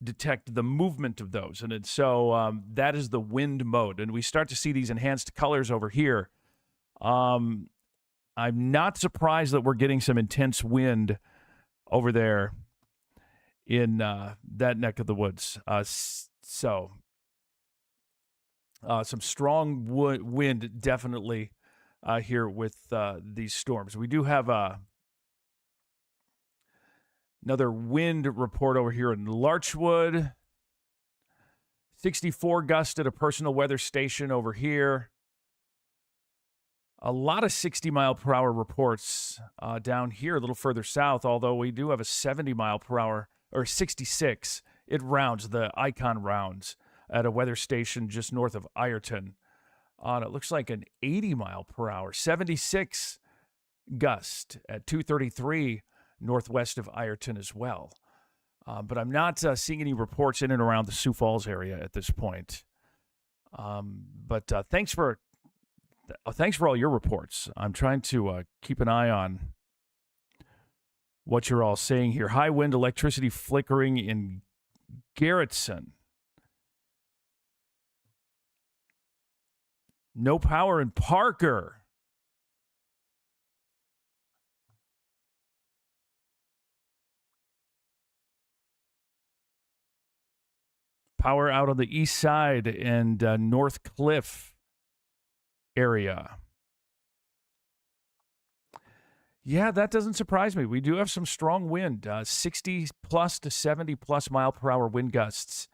detect the movement of those. And so that is the wind mode. And we start to see these enhanced colors over here. I'm not surprised that we're getting some intense wind over there in that neck of the woods. So some strong wind definitely here with these storms. We do have another wind report over here in Larchwood. 64 gusts at a personal weather station over here. A lot of 60-mile-per-hour reports down here a little further south, although we do have a 70-mile-per-hour, or 66. It rounds, the icon rounds, at a weather station just north of Ironton. It looks like an 80-mile-per-hour, 76 gust at 233 northwest of Ironton as well. But I'm not seeing any reports in and around the Sioux Falls area at this point. But thanks for all your reports. I'm trying to keep an eye on what you're all saying here. High wind, electricity flickering in Garrettson. No power in Parker. Power out on the east side and North Cliff area. Yeah, that doesn't surprise me. We do have some strong wind, 60 plus to 70 plus mile per hour wind gusts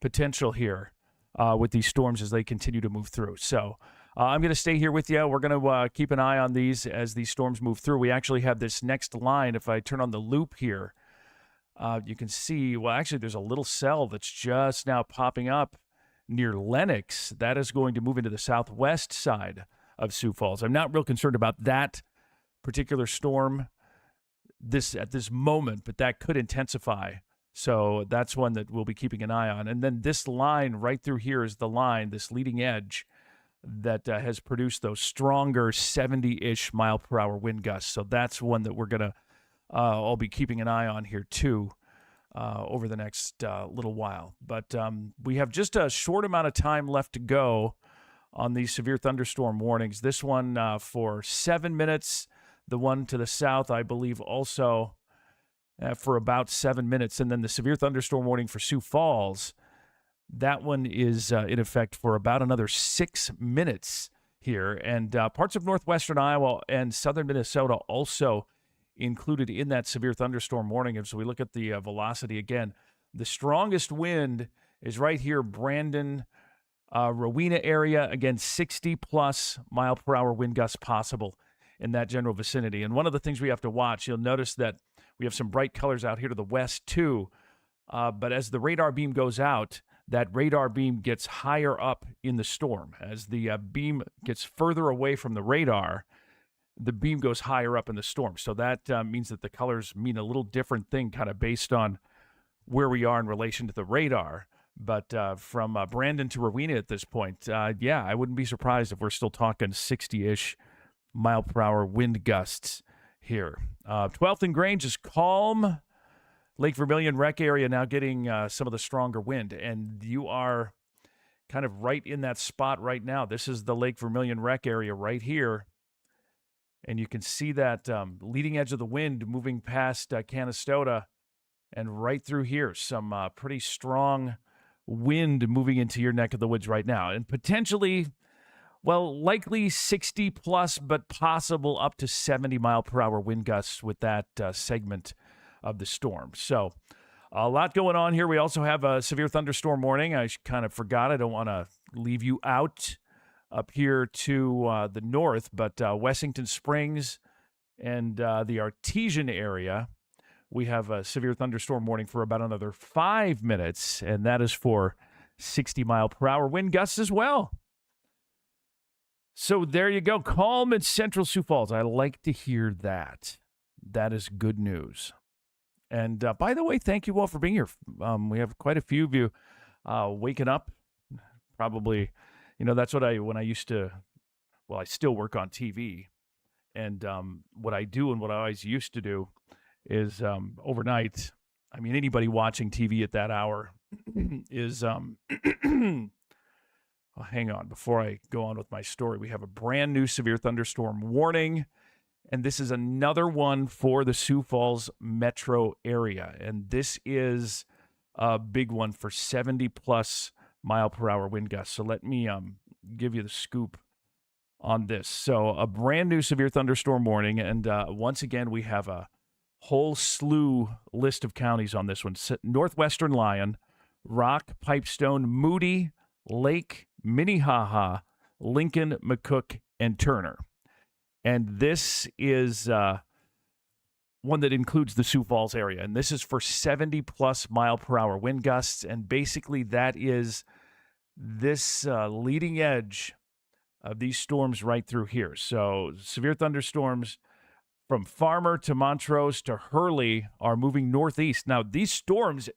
potential here with these storms as they continue to move through. So I'm going to stay here with you. We're going to keep an eye on these as these storms move through. We actually have this next line. If I turn on the loop here, you can see, well, actually, there's a little cell that's just now popping up near Lenox. That is going to move into the southwest side of Sioux Falls. I'm not real concerned about that particular storm at this moment, but that could intensify. So that's one that we'll be keeping an eye on. And then this line right through here is the line, this leading edge, that has produced those stronger 70-ish mile per hour wind gusts. So that's one that we're going to I'll be keeping an eye on here too over the next little while. But we have just a short amount of time left to go on these severe thunderstorm warnings. This one for 7 minutes, The one to the south, I believe, also for about 7 minutes. And then the severe thunderstorm warning for Sioux Falls, that one is in effect for about another 6 minutes here. And parts of northwestern Iowa and southern Minnesota also included in that severe thunderstorm warning. And so we look at the velocity again. The strongest wind is right here, Brandon, Rowena area. Again, 60-plus mile-per-hour wind gusts possible in that general vicinity. And one of the things we have to watch, you'll notice that we have some bright colors out here to the west, too. But as the radar beam goes out, that radar beam gets higher up in the storm. As the beam gets further away from the radar, the beam goes higher up in the storm. So that means that the colors mean a little different thing kind of based on where we are in relation to the radar. But from Brandon to Rowena at this point, I wouldn't be surprised if we're still talking 60-ish mile-per-hour wind gusts here. 12th and Grange is calm. Lake Vermilion Rec area now getting some of the stronger wind, and you are kind of right in that spot right now. This is the Lake Vermilion Rec area right here, and you can see that leading edge of the wind moving past Canastota and right through here. Some pretty strong wind moving into your neck of the woods right now, and potentially, well, likely 60-plus, but possible up to 70-mile-per-hour wind gusts with that segment of the storm. So a lot going on here. We also have a severe thunderstorm warning. I kind of forgot. I don't want to leave you out up here to the north, but Wessington Springs and the Artesian area, we have a severe thunderstorm warning for about another 5 minutes, and that is for 60-mile-per-hour wind gusts as well. So there you go. Calm in central Sioux Falls. I like to hear that. That is good news. And by the way, thank you all for being here. We have quite a few of you waking up. Probably, that's what when I used to, well, I still work on TV. And what I do and what I always used to do is overnight, I mean, anybody watching TV at that hour is, well, hang on. Before I go on with my story, we have a brand new severe thunderstorm warning. And this is another one for the Sioux Falls metro area. And this is a big one for 70-plus mile-per-hour wind gusts. So let me give you the scoop on this. So a brand new severe thunderstorm warning. And once again, we have a whole slew list of counties on this one. Northwestern Lyon, Rock, Pipestone, Moody, Lake, Minnehaha, Lincoln, McCook, and Turner. And this is one that includes the Sioux Falls area. And this is for 70-plus mile-per-hour wind gusts. And basically that is this leading edge of these storms right through here. So severe thunderstorms from Farmer to Montrose to Hurley are moving northeast. Now, these storms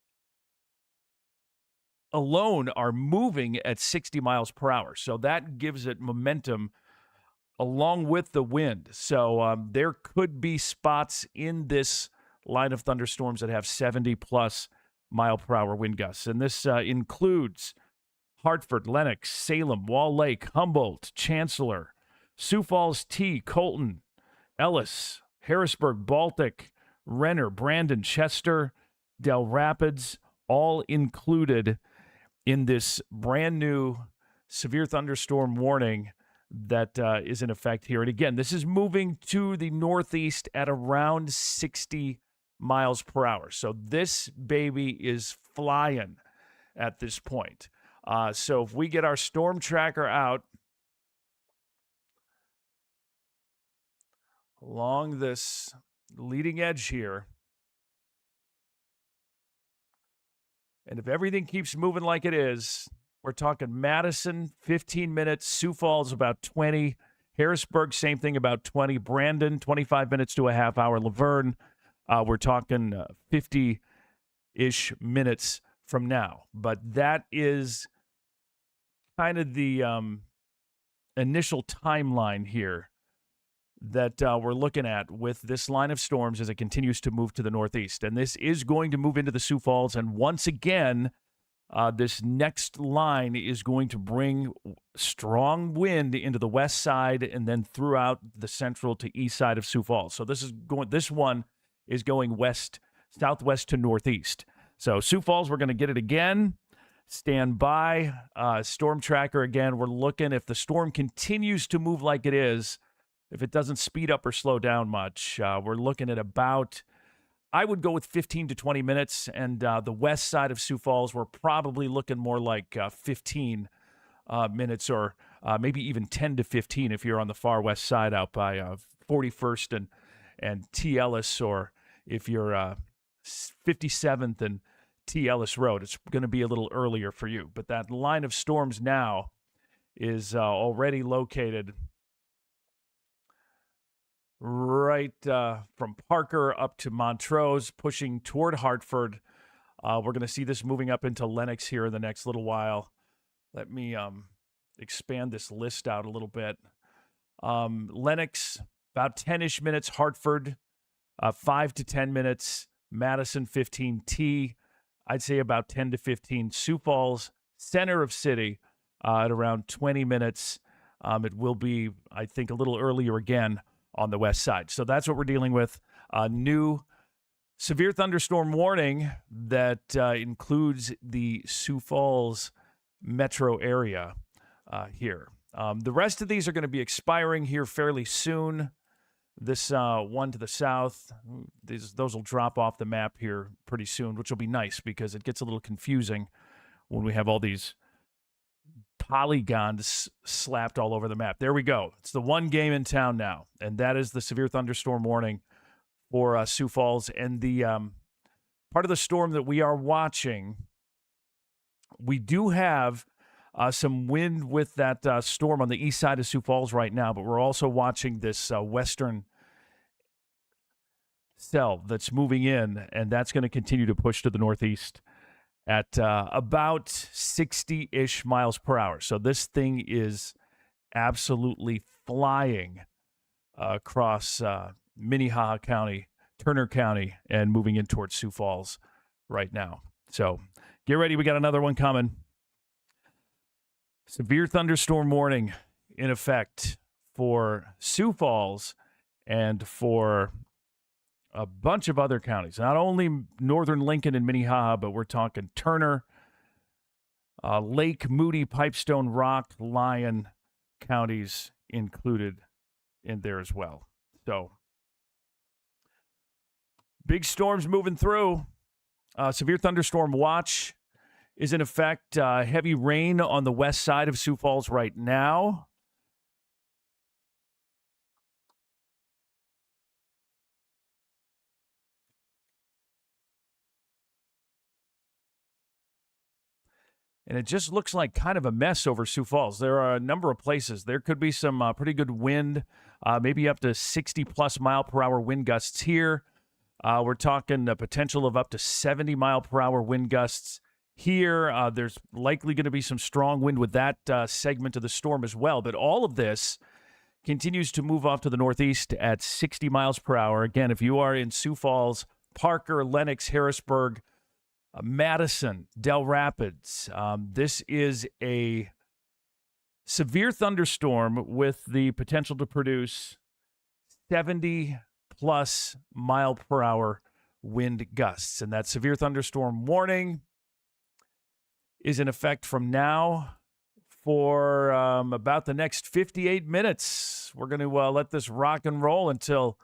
alone are moving at 60 miles per hour. So that gives it momentum along with the wind. So there could be spots in this line of thunderstorms that have 70-plus mile-per-hour wind gusts. And this includes Hartford, Lenox, Salem, Wall Lake, Humboldt, Chancellor, Sioux Falls, T, Colton, Ellis, Harrisburg, Baltic, Renner, Brandon, Chester, Del Rapids, all included in this brand new severe thunderstorm warning that is in effect here. And again, this is moving to the northeast at around 60 miles per hour. So this baby is flying at this point. So if we get our storm tracker out along this leading edge here, and if everything keeps moving like it is, we're talking Madison, 15 minutes, Sioux Falls, about 20, Harrisburg, same thing, about 20, Brandon, 25 minutes to a half hour, Laverne, we're talking 50-ish minutes from now. But that is kind of the initial timeline here that we're looking at with this line of storms as it continues to move to the northeast. And this is going to move into the Sioux Falls. And once again, This next line is going to bring strong wind into the west side and then throughout the central to east side of Sioux Falls. So this one is going southwest to northeast. So Sioux Falls, we're going to get it again. Stand by. Storm tracker again. We're looking, if the storm continues to move like it is, if it doesn't speed up or slow down much, we're looking at about, I would go with 15 to 20 minutes. And the west side of Sioux Falls, we're probably looking more like 15 minutes, or maybe even 10 to 15 if you're on the far west side out by 41st and T. Ellis, or if you're 57th and T. Ellis Road. It's going to be a little earlier for you. But that line of storms now is already located right from Parker up to Montrose, pushing toward Hartford. We're going to see this moving up into Lenox here in the next little while. Let me expand this list out a little bit. Lenox, about 10-ish minutes. Hartford, 5 to 10 minutes. Madison, 15. T, I'd say about 10 to 15. Sioux Falls, center of city, at around 20 minutes. It will be, I think, a little earlier again on the west side. So that's what we're dealing with. A new severe thunderstorm warning that includes the Sioux Falls metro area here. The rest of these are going to be expiring here fairly soon. This one to the south, those will drop off the map here pretty soon, which will be nice because it gets a little confusing when we have all these polygons slapped all over the map. There we go. It's the one game in town now, and that is the severe thunderstorm warning for Sioux Falls. And the part of the storm that we are watching, we do have some wind with that storm on the east side of Sioux Falls right now, but we're also watching this western cell that's moving in, and that's going to continue to push to the northeast at about 60-ish miles per hour. So this thing is absolutely flying across Minnehaha County, Turner County, and moving in towards Sioux Falls right now. So get ready. We got another one coming. Severe thunderstorm warning in effect for Sioux Falls and for a bunch of other counties. Not only northern Lincoln and Minnehaha, but we're talking Turner, Lake, Moody, Pipestone, Rock, Lyon counties included in there as well. So big storms moving through. Severe thunderstorm watch is in effect. Heavy rain on the west side of Sioux Falls right now. And it just looks like kind of a mess over Sioux Falls. There are a number of places. There could be some pretty good wind, maybe up to 60-plus mile-per-hour wind gusts here. We're talking the potential of up to 70 mile-per-hour wind gusts here. There's likely going to be some strong wind with that segment of the storm as well. But all of this continues to move off to the northeast at 60 miles per hour. Again, if you are in Sioux Falls, Parker, Lenox, Harrisburg, Madison, Del Rapids, this is a severe thunderstorm with the potential to produce 70-plus mile-per-hour wind gusts. And that severe thunderstorm warning is in effect from now for about the next 58 minutes. We're going to let this rock and roll until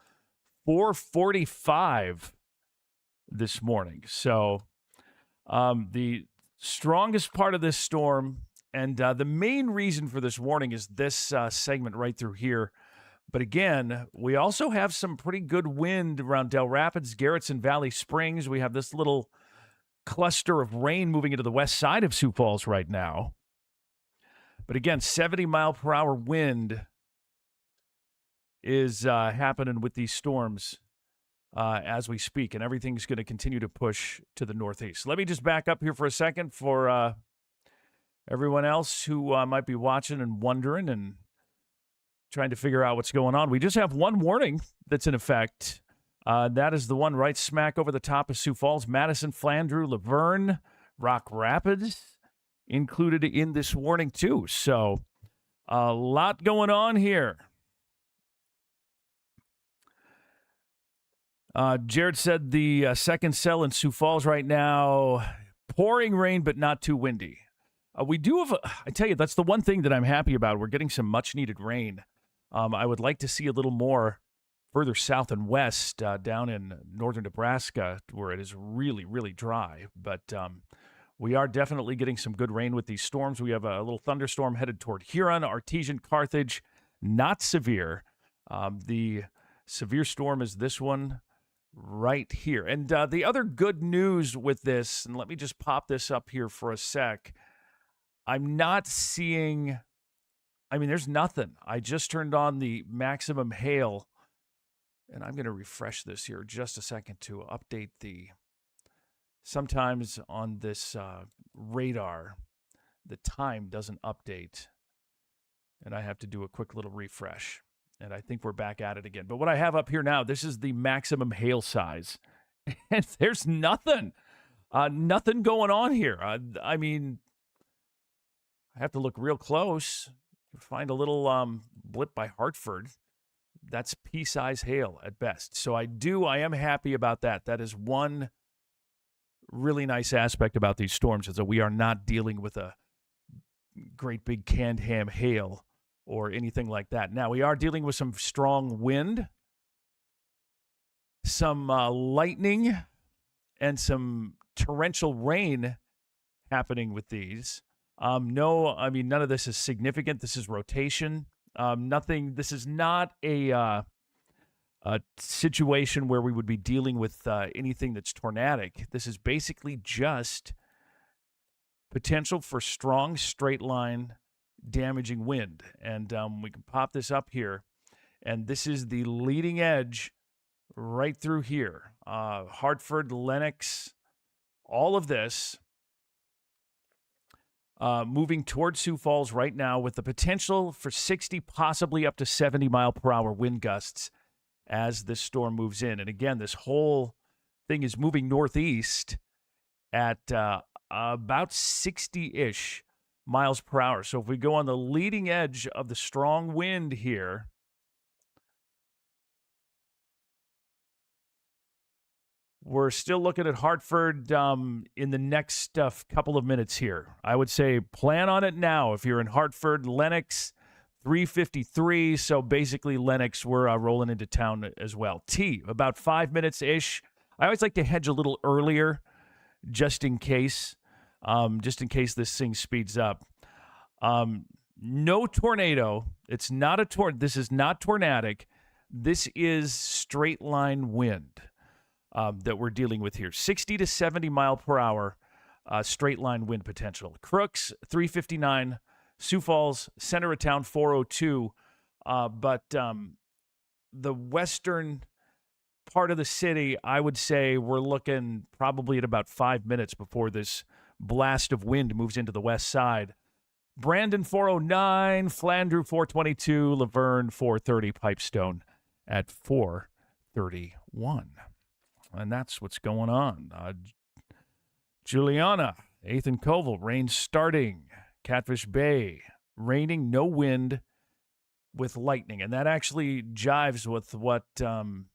4:45 this morning. So the strongest part of this storm, and the main reason for this warning is this segment right through here. But again, we also have some pretty good wind around Del Rapids, Garrettson, Valley Springs. We have this little cluster of rain moving into the west side of Sioux Falls right now. But again, 70-mile-per-hour wind is happening with these storms as we speak, and everything's going to continue to push to the northeast. Let me just back up here for a second for everyone else who might be watching and wondering and trying to figure out what's going on. We just have one warning that's in effect. That is the one right smack over the top of Sioux Falls, Madison, Flandreau, Laverne, Rock Rapids included in this warning too. So a lot going on here. Jared said the second cell in Sioux Falls right now, pouring rain, but not too windy. We do have, I tell you, that's the one thing that I'm happy about. We're getting some much needed rain. I would like to see a little more further south and west down in northern Nebraska where it is really, really dry. But we are definitely getting some good rain with these storms. We have a little thunderstorm headed toward Huron, Artesian, Carthage, not severe. The severe storm is this one right here. And the other good news with this, and let me just pop this up here for a sec. I'm not seeing, there's nothing. I just turned on the maximum hail, and I'm going to refresh this here just a second to update sometimes on this radar, the time doesn't update, and I have to do a quick little refresh. And I think we're back at it again. But what I have up here now, this is the maximum hail size. And there's nothing. Nothing going on here. I have to look real close to find a little blip by Hartford. That's pea-size hail at best. So I am happy about that. That is one really nice aspect about these storms is that we are not dealing with a great big canned ham hail or anything like that. Now, we are dealing with some strong wind, some lightning, and some torrential rain happening with these. None of this is significant. This is rotation. This is not a situation where we would be dealing with anything that's tornadic. This is basically just potential for strong straight line damaging wind. And we can pop this up here. And this is the leading edge right through here. Hartford, Lenox, all of this moving towards Sioux Falls right now with the potential for 60, possibly up to 70 mile per hour wind gusts as this storm moves in. And again, this whole thing is moving northeast at about 60-ish miles per hour. So if we go on the leading edge of the strong wind here, we're still looking at Hartford in the next couple of minutes here. I would say plan on it now. If you're in Hartford, Lenox, 3:53. So basically Lenox, we're rolling into town as well. About 5 minutes-ish. I always like to hedge a little earlier just in case this thing speeds up. No tornado. It's not this is not tornadic. This is straight line wind that we're dealing with here. 60 to 70 mile per hour straight line wind potential. Crooks, 359. Sioux Falls, center of town, 402. But the western part of the city, I would say we're looking probably at about 5 minutes before this blast of wind moves into the west side. Brandon, 409. Flandreau, 422. Laverne, 430. Pipestone at 431. And that's what's going on. Juliana, 8th and Colville, rain starting. Catfish Bay, raining, no wind with lightning. And that actually jives with what I'm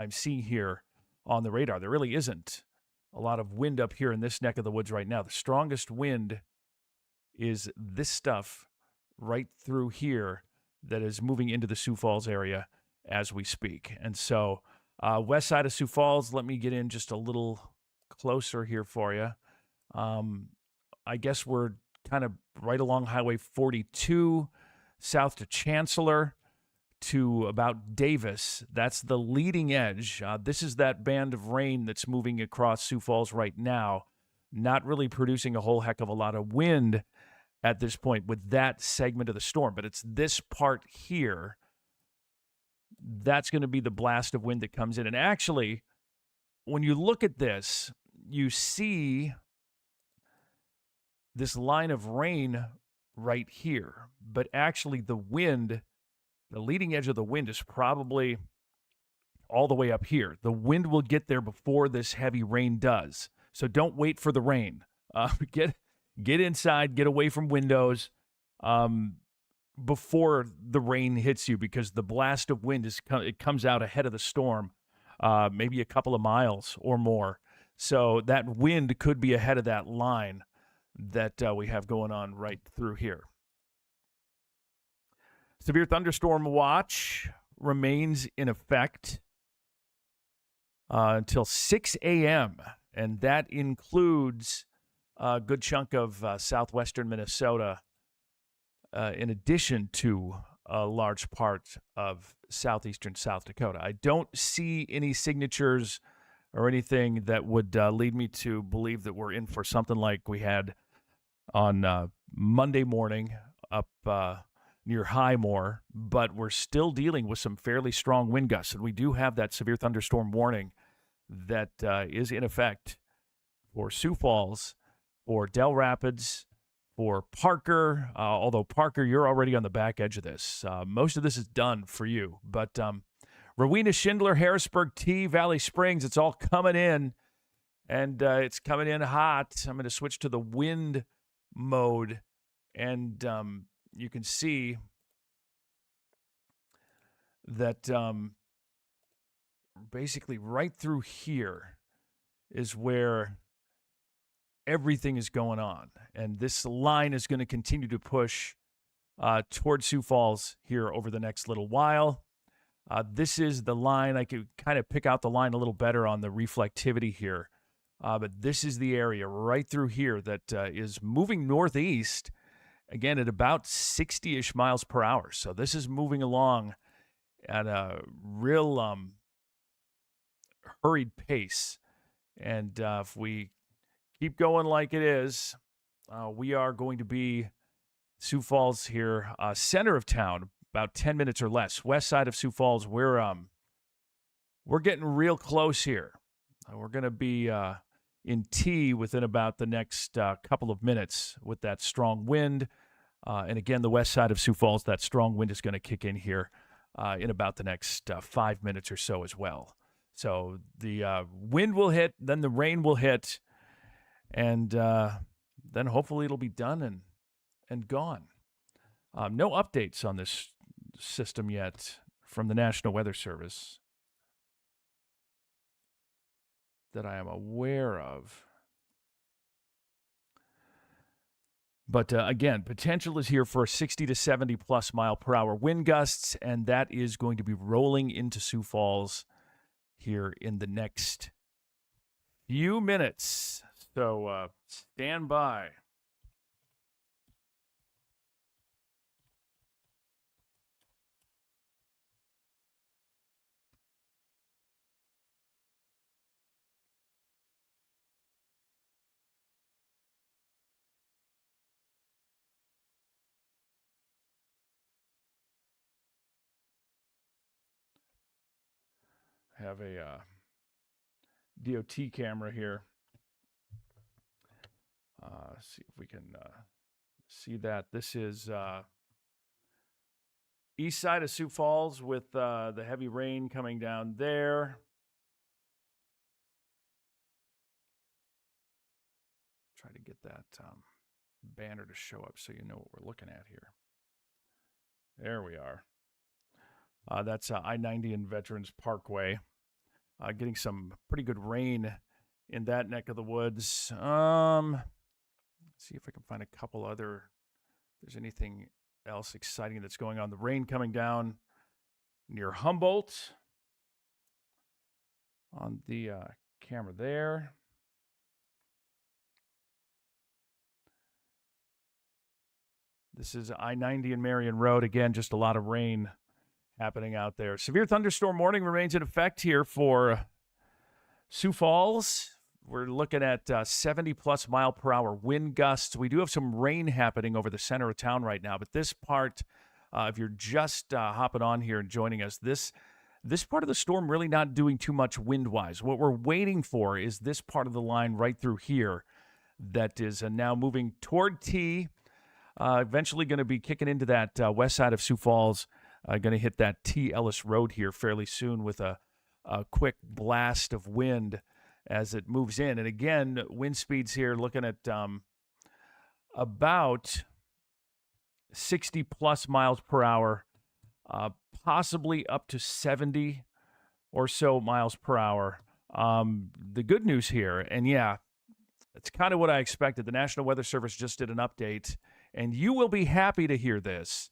seeing here on the radar. There really isn't a lot of wind up here in this neck of the woods right now. The strongest wind is this stuff right through here that is moving into the Sioux Falls area as we speak. And so west side of Sioux Falls, let me get in just a little closer here for you. I guess we're kind of right along Highway 42, south to Chancellor to about Davis. That's the leading edge. This is that band of rain that's moving across Sioux Falls right now, not really producing a whole heck of a lot of wind at this point with that segment of the storm. But it's this part here that's going to be the blast of wind that comes in. And actually, when you look at this, you see this line of rain right here. But actually, the wind, the leading edge of the wind is probably all the way up here. The wind will get there before this heavy rain does. So don't wait for the rain. Get inside, get away from windows before the rain hits you, because the blast of wind it comes out ahead of the storm, maybe a couple of miles or more. So that wind could be ahead of that line that we have going on right through here. Severe thunderstorm watch remains in effect until 6 a.m., and that includes a good chunk of southwestern Minnesota, in addition to a large part of southeastern South Dakota. I don't see any signatures or anything that would lead me to believe that we're in for something like we had on Monday morning up near Highmore, but we're still dealing with some fairly strong wind gusts, and we do have that severe thunderstorm warning that is in effect for Sioux Falls, for Dell Rapids, for Parker, although Parker, you're already on the back edge of this. Most of this is done for you, but Rowena, Schindler, Harrisburg, T, Valley Springs, it's all coming in, and it's coming in hot. I'm going to switch to the wind mode, and you can see that basically right through here is where everything is going on. And this line is going to continue to push toward Sioux Falls here over the next little while. This is the line. I could kind of pick out the line a little better on the reflectivity here. But this is the area right through here that is moving northeast, again, at about 60-ish miles per hour. So this is moving along at a real hurried pace. And if we keep going like it is, we are going to be Sioux Falls here, center of town, about 10 minutes or less. West side of Sioux Falls, we're getting real close here. We're going to be in T within about the next couple of minutes with that strong wind. And again, the west side of Sioux Falls, that strong wind is going to kick in here in about the next 5 minutes or so as well. So the wind will hit, then the rain will hit, and then hopefully it'll be done and gone. No updates on this system yet from the National Weather Service that I am aware of. But again, potential is here for 60 to 70 plus mile per hour wind gusts, and that is going to be rolling into Sioux Falls here in the next few minutes. So stand by. Have a DOT camera here. See if we can see that. This is east side of Sioux Falls with the heavy rain coming down there. Try to get that banner to show up so you know what we're looking at here. There we are. That's I-90 and Veterans Parkway. Getting some pretty good rain in that neck of the woods. Let's see if I can find a couple other, if there's anything else exciting that's going on. The rain coming down near Humboldt on the camera there. This is I-90 and Marion Road. Again, just a lot of rain happening out there. Severe thunderstorm warning remains in effect here for Sioux Falls. We're looking at 70 plus mile per hour wind gusts. We do have some rain happening over the center of town right now, but this part, if you're just hopping on here and joining us, this part of the storm really not doing too much wind-wise. What we're waiting for is this part of the line right through here that is now moving toward T, eventually going to be kicking into that west side of Sioux Falls. Going to hit that T. Ellis Road here fairly soon with a quick blast of wind. as it moves in. And again, wind speeds here looking at about 60 plus miles per hour, possibly up to 70 or so miles per hour. The good news here, and yeah, it's kind of what I expected. The National Weather Service just did an update, and you will be happy to hear this.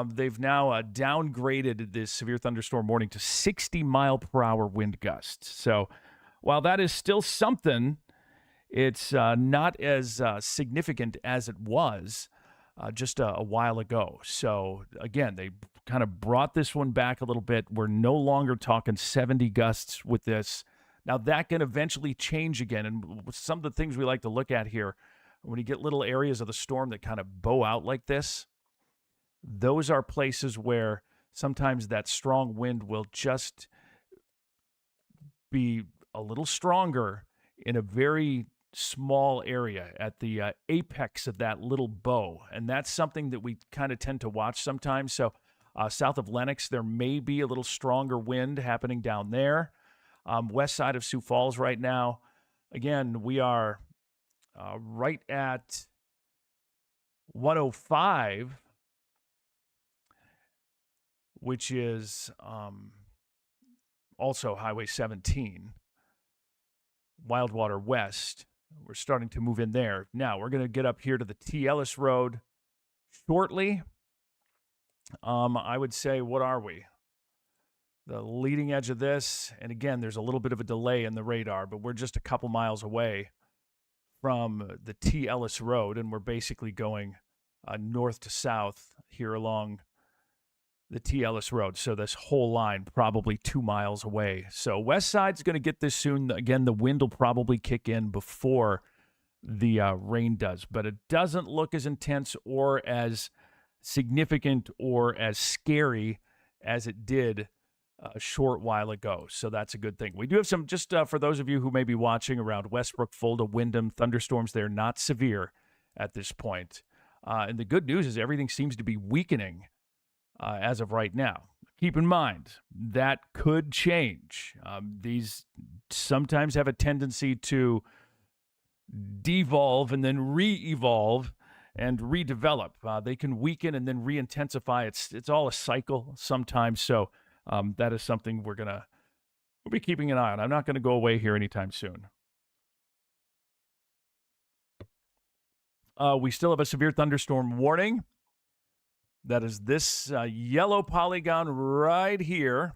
They've now downgraded this severe thunderstorm warning to 60 mile per hour wind gusts. So while that is still something, it's not as significant as it was just a while ago. So again, they kind of brought this one back a little bit. We're no longer talking 70 gusts with this. Now, that can eventually change again. And some of the things we like to look at here, when you get little areas of the storm that kind of bow out like this, those are places where sometimes that strong wind will just be a little stronger in a very small area at the apex of that little bow. And that's something that we kind of tend to watch sometimes. So south of Lenox, there may be a little stronger wind happening down there. West side of Sioux Falls right now, again, we are right at 105, which is also Highway 17, Wildwater West. We're starting to move in there. Now, we're going to get up here to the T. Ellis Road shortly. I would say, what are we? The leading edge of this, and again, there's a little bit of a delay in the radar, but we're just a couple miles away from the T. Ellis Road, and we're basically going north to south here along the T. Ellis Road. So this whole line probably 2 miles away. So west side's going to get this soon. Again, the wind will probably kick in before the rain does, but it doesn't look as intense or as significant or as scary as it did a short while ago. So that's a good thing. We do have some, just for those of you who may be watching around Westbrook, Fulda, Windham, thunderstorms. They're not severe at this point. And the good news is everything seems to be weakening as of right now. Keep in mind, that could change. These sometimes have a tendency to devolve and then re-evolve and redevelop. They can weaken and then re-intensify. It's all a cycle sometimes. So that is something we'll be keeping an eye on. I'm not going to go away here anytime soon. We still have a severe thunderstorm warning. That is this yellow polygon right here.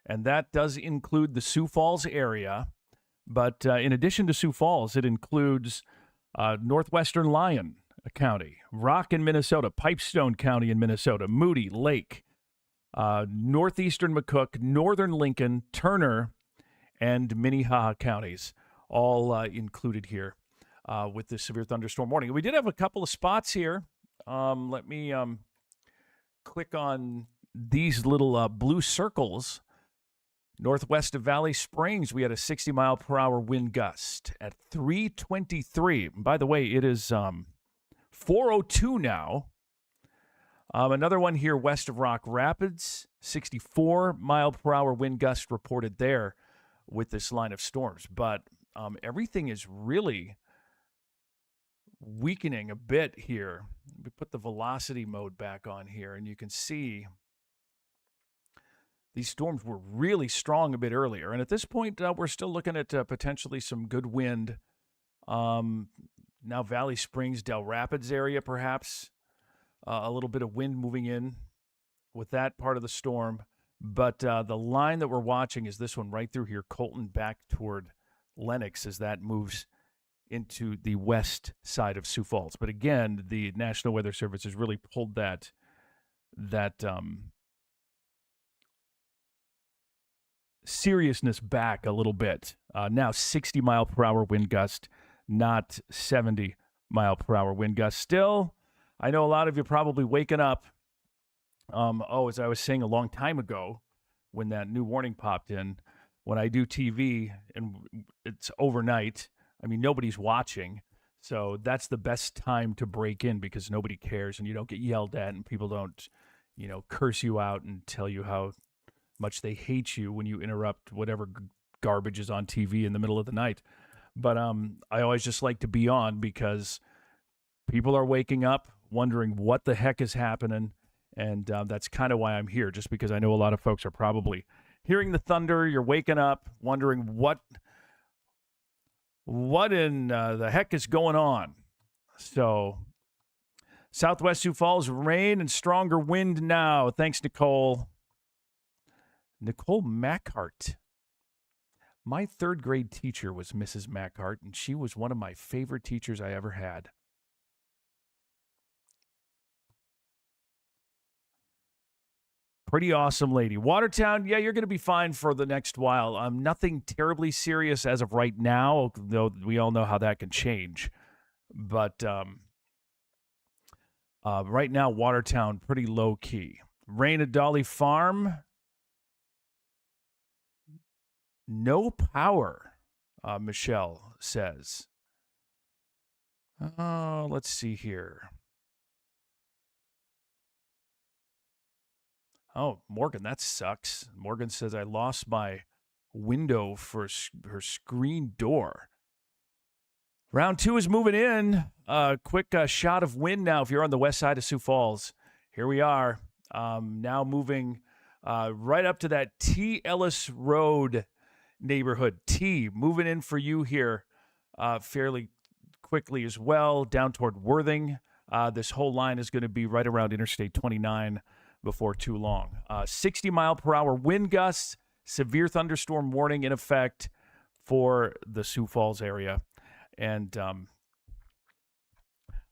And that does include the Sioux Falls area. But in addition to Sioux Falls, it includes northwestern Lyon County, Rock in Minnesota, Pipestone County in Minnesota, Moody, Lake, northeastern McCook, northern Lincoln, Turner, and Minnehaha counties, all included here with this severe thunderstorm warning. We did have a couple of spots here. Let me click on these little blue circles. Northwest of Valley Springs, we had a 60 mile per hour wind gust at 323. By the way, it is 4:02 now. Another one here west of Rock Rapids, 64 mile per hour wind gust reported there with this line of storms. But everything is really weakening a bit here. We put the velocity mode back on here, and you can see these storms were really strong a bit earlier. And at this point, we're still looking at potentially some good wind. Now Valley Springs, Del Rapids area, perhaps. A little bit of wind moving in with that part of the storm. But the line that we're watching is this one right through here, Colton back toward Lenox as that moves into the west side of Sioux Falls. But again, the National Weather Service has really pulled that seriousness back a little bit. Now 60 mile per hour wind gust, not 70 mile per hour wind gust. Still, I know a lot of you probably waking up. As I was saying a long time ago when that new warning popped in, when I do TV and it's overnight, I mean, nobody's watching. So that's the best time to break in because nobody cares and you don't get yelled at and people don't, curse you out and tell you how much they hate you when you interrupt whatever garbage is on TV in the middle of the night. But I always just like to be on because people are waking up wondering what the heck is happening. And that's kind of why I'm here, just because I know a lot of folks are probably hearing the thunder. You're waking up wondering what in the heck is going on. So Southwest Sioux Falls, rain and stronger wind now. Thanks, Nicole. Nicole Mackhart. My third grade teacher was Mrs. Mackhart, and she was one of my favorite teachers I ever had. Pretty awesome lady. Watertown, yeah, you're going to be fine for the next while. Nothing terribly serious as of right now, though we all know how that can change. But right now, Watertown, pretty low key. Rain at Dolly Farm. No power, Michelle says. Let's see here. Oh, Morgan, that sucks. Morgan says, I lost my window for her screen door. Round 2 is moving in. Quick shot of wind now if you're on the west side of Sioux Falls. Here we are. Now moving right up to that T. Ellis Road neighborhood. T, moving in for you here fairly quickly as well, down toward Worthing. This whole line is going to be right around Interstate 29 before too long. 60-mile-per-hour wind gusts, severe thunderstorm warning in effect for the Sioux Falls area. And,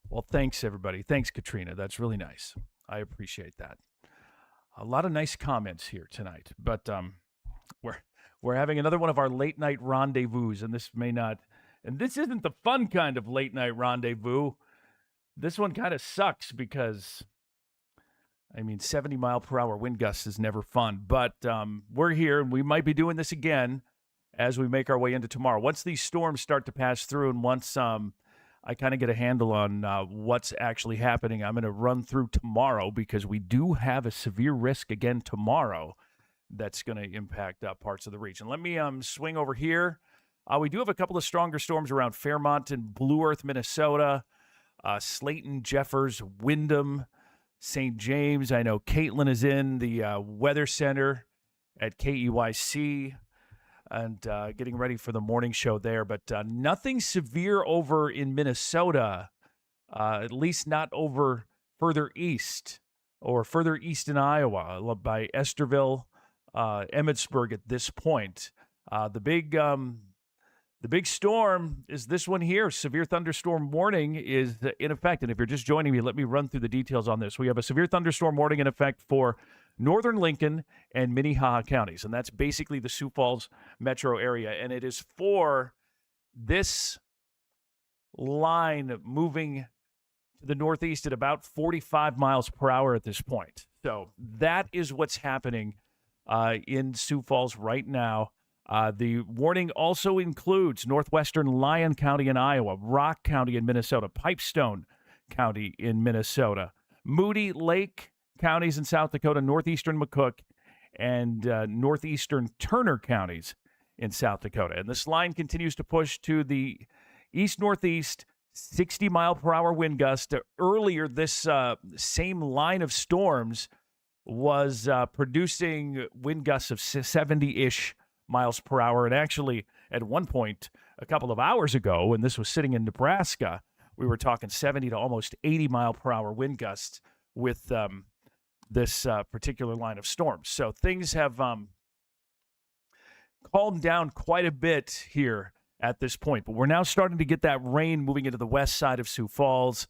well, thanks, everybody. Thanks, Katrina. That's really nice. I appreciate that. A lot of nice comments here tonight. But we're having another one of our late-night rendezvous, and this isn't the fun kind of late-night rendezvous. This one kind of sucks because 70-mile-per-hour wind gusts is never fun. But we're here, and we might be doing this again as we make our way into tomorrow. Once these storms start to pass through and once I kind of get a handle on what's actually happening, I'm going to run through tomorrow because we do have a severe risk again tomorrow that's going to impact parts of the region. Let me swing over here. We do have a couple of stronger storms around Fairmont and Blue Earth, Minnesota, Slayton, Jeffers, Windham, St. James. I know Caitlin is in the Weather Center at KEYC and getting ready for the morning show there. But nothing severe over in Minnesota, at least not over further east or further east in Iowa by Esterville, Emmetsburg at this point. The big storm is this one here. Severe thunderstorm warning is in effect. And if you're just joining me, let me run through the details on this. We have a severe thunderstorm warning in effect for northern Lincoln and Minnehaha counties. And that's basically the Sioux Falls metro area. And it is for this line moving to the northeast at about 45 miles per hour at this point. So that is what's happening in Sioux Falls right now. The warning also includes northwestern Lyon County in Iowa, Rock County in Minnesota, Pipestone County in Minnesota, Moody, Lake counties in South Dakota, northeastern McCook, and northeastern Turner counties in South Dakota. And this line continues to push to the east-northeast, 60-mile-per-hour wind gust. Earlier, this same line of storms was producing wind gusts of 70-ish miles per hour. And actually, at one point, a couple of hours ago, when this was sitting in Nebraska, we were talking 70 to almost 80-mile-per-hour wind gusts with this particular line of storms. So things have calmed down quite a bit here at this point. But we're now starting to get that rain moving into the west side of Sioux Falls.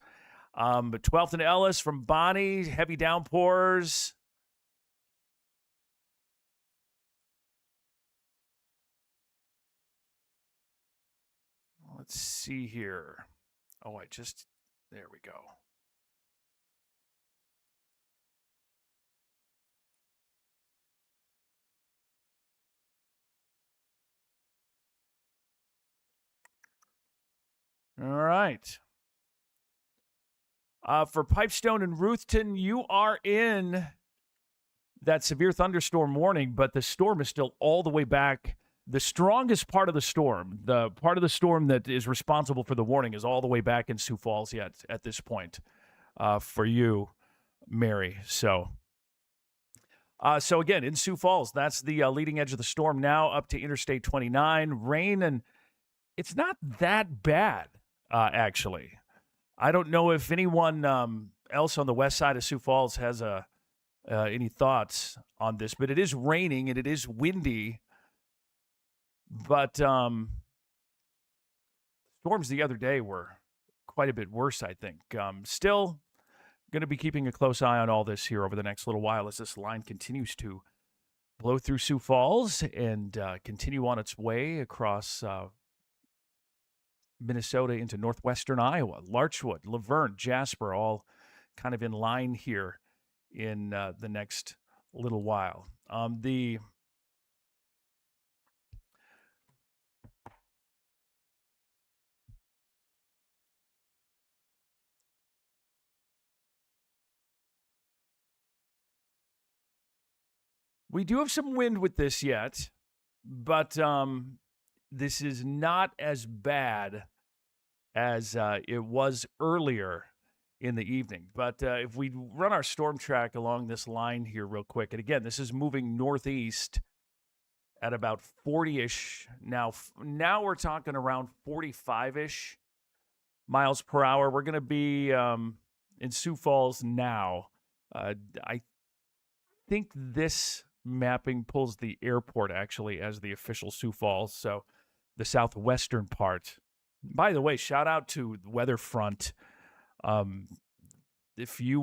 But 12th and Ellis from Bonnie, heavy downpours. Let's see here. Oh, there we go. All right. For Pipestone and Ruthton, you are in that severe thunderstorm warning, but the storm is still all the way back The strongest part of the storm, the part of the storm that is responsible for the warning, is all the way back in Sioux Falls yet at this point for you, Mary. So again, in Sioux Falls, that's the leading edge of the storm now up to Interstate 29. Rain, and it's not that bad, actually. I don't know if anyone else on the west side of Sioux Falls has any thoughts on this, but it is raining and it is windy. But storms the other day were quite a bit worse, I think. Still going to be keeping a close eye on all this here over the next little while as this line continues to blow through Sioux Falls and continue on its way across Minnesota into northwestern Iowa. Larchwood, Laverne, Jasper, all kind of in line here in the next little while. We do have some wind with this yet, but this is not as bad as it was earlier in the evening. But if we run our storm track along this line here real quick, and again, this is moving northeast at about 40-ish. Now we're talking around 45-ish miles per hour. We're going to be in Sioux Falls now. I think this mapping pulls the airport actually as the official Sioux Falls, so the southwestern part. By the way, shout out to Weatherfront. If you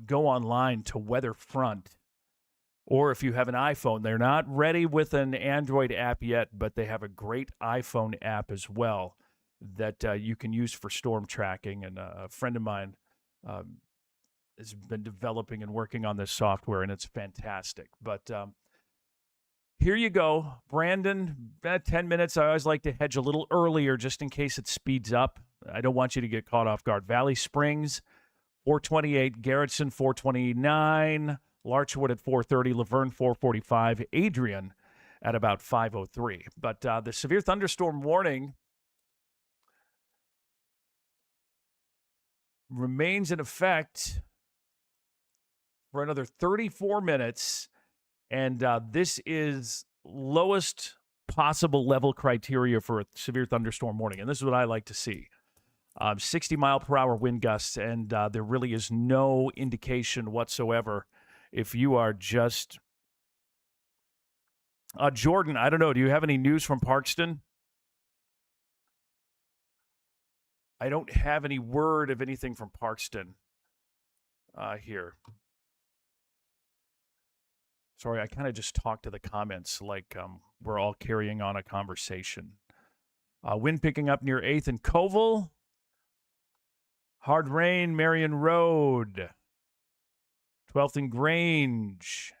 go online to Weatherfront, or if you have an iPhone, they're not ready with an Android app yet, but they have a great iPhone app as well that you can use for storm tracking. And a friend of mine has been developing and working on this software, and it's fantastic. But here you go. Brandon, 10 minutes. I always like to hedge a little earlier just in case it speeds up. I don't want you to get caught off guard. Valley Springs, 428. Garrettson, 429. Larchwood at 430. Laverne, 445. Adrian at about 503. But the severe thunderstorm warning remains in effect for another 34 minutes, and this is lowest possible level criteria for a severe thunderstorm warning, and this is what I like to see. 60-mile-per-hour wind gusts, and there really is no indication whatsoever if you are just... Jordan, I don't know, do you have any news from Parkston? I don't have any word of anything from Parkston here. Sorry, I kind of just talked to the comments like we're all carrying on a conversation. Wind picking up near 8th and Colville. Hard rain, Marion Road. 12th and Grange.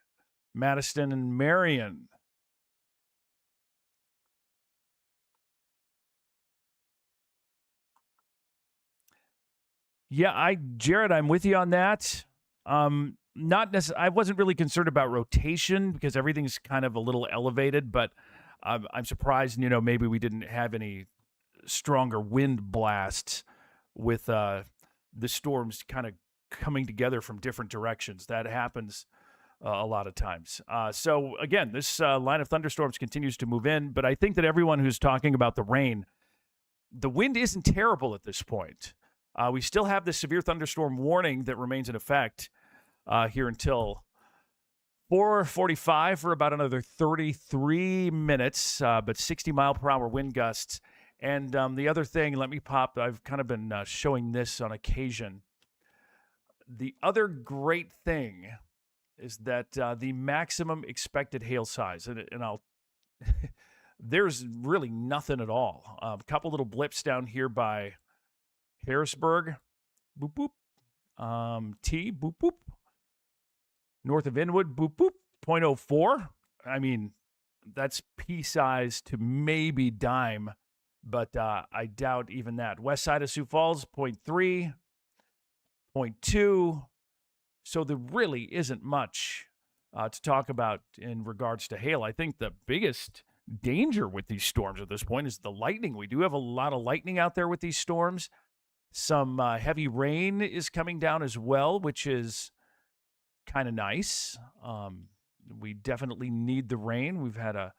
Madison and Marion. Yeah, Jared, I'm with you on that. Not necessarily. I wasn't really concerned about rotation because everything's kind of a little elevated, but I'm surprised, maybe we didn't have any stronger wind blasts with the storms kind of coming together from different directions. That happens a lot of times. So again, this line of thunderstorms continues to move in, but I think that everyone who's talking about the rain, the wind isn't terrible at this point. We still have the severe thunderstorm warning that remains in effect here until 4:45 for about another 33 minutes, but 60-mile-per-hour wind gusts. And the other thing, I've kind of been showing this on occasion. The other great thing is that the maximum expected hail size, and I'll there's really nothing at all. A couple little blips down here by Harrisburg, boop, boop. Boop, boop. North of Inwood, boop, boop, 0.04. I mean, that's pea-size to maybe dime, but I doubt even that. West side of Sioux Falls, 0.3, 0.2. So there really isn't much to talk about in regards to hail. I think the biggest danger with these storms at this point is the lightning. We do have a lot of lightning out there with these storms. Some heavy rain is coming down as well, which is kind of nice. We definitely need the rain. We've had a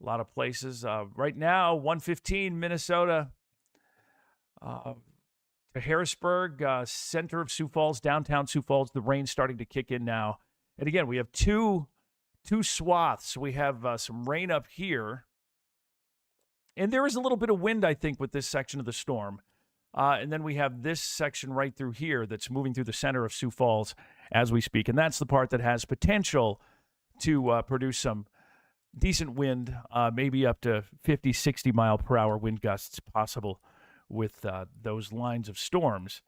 lot of places. Right now, 1:15 Minnesota to Harrisburg, center of Sioux Falls, downtown Sioux Falls. The rain's starting to kick in now. And again, we have two swaths. We have some rain up here. And there is a little bit of wind, I think, with this section of the storm. And then we have this section right through here that's moving through the center of Sioux Falls as we speak. And that's the part that has potential to produce some decent wind, maybe up to 50, 60 mile per hour wind gusts possible with those lines of storms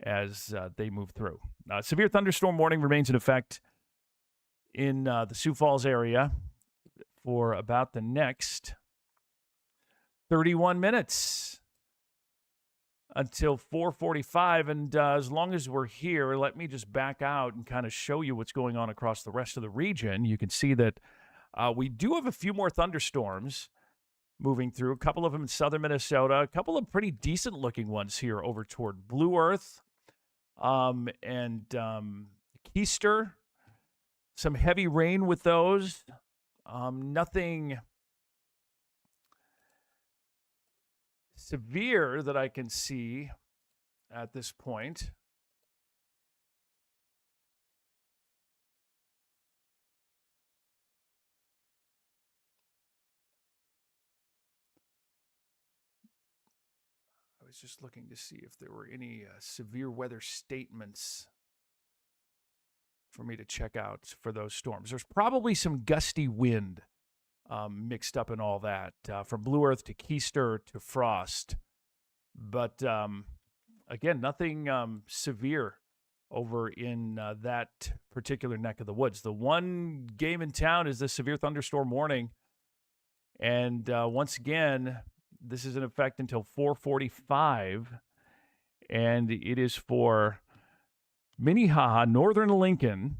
as they move through. Severe thunderstorm warning remains in effect in the Sioux Falls area for about the next 31 minutes until 4:45. And as long as we're here, let me just back out and kind of show you what's going on across the rest of the region. You can see that we do have a few more thunderstorms moving through, a couple of them in southern Minnesota, a couple of pretty decent looking ones here over toward Blue Earth and Keister. Some heavy rain with those. Nothing severe that I can see at this point. I was just looking to see if there were any severe weather statements for me to check out for those storms. There's probably some gusty wind mixed up in all that, from Blue Earth to Keister to Frost. But again, nothing severe over in that particular neck of the woods. The one game in town is the severe thunderstorm warning. And once again, this is in effect until 4:45. And it is for Minnehaha, northern Lincoln,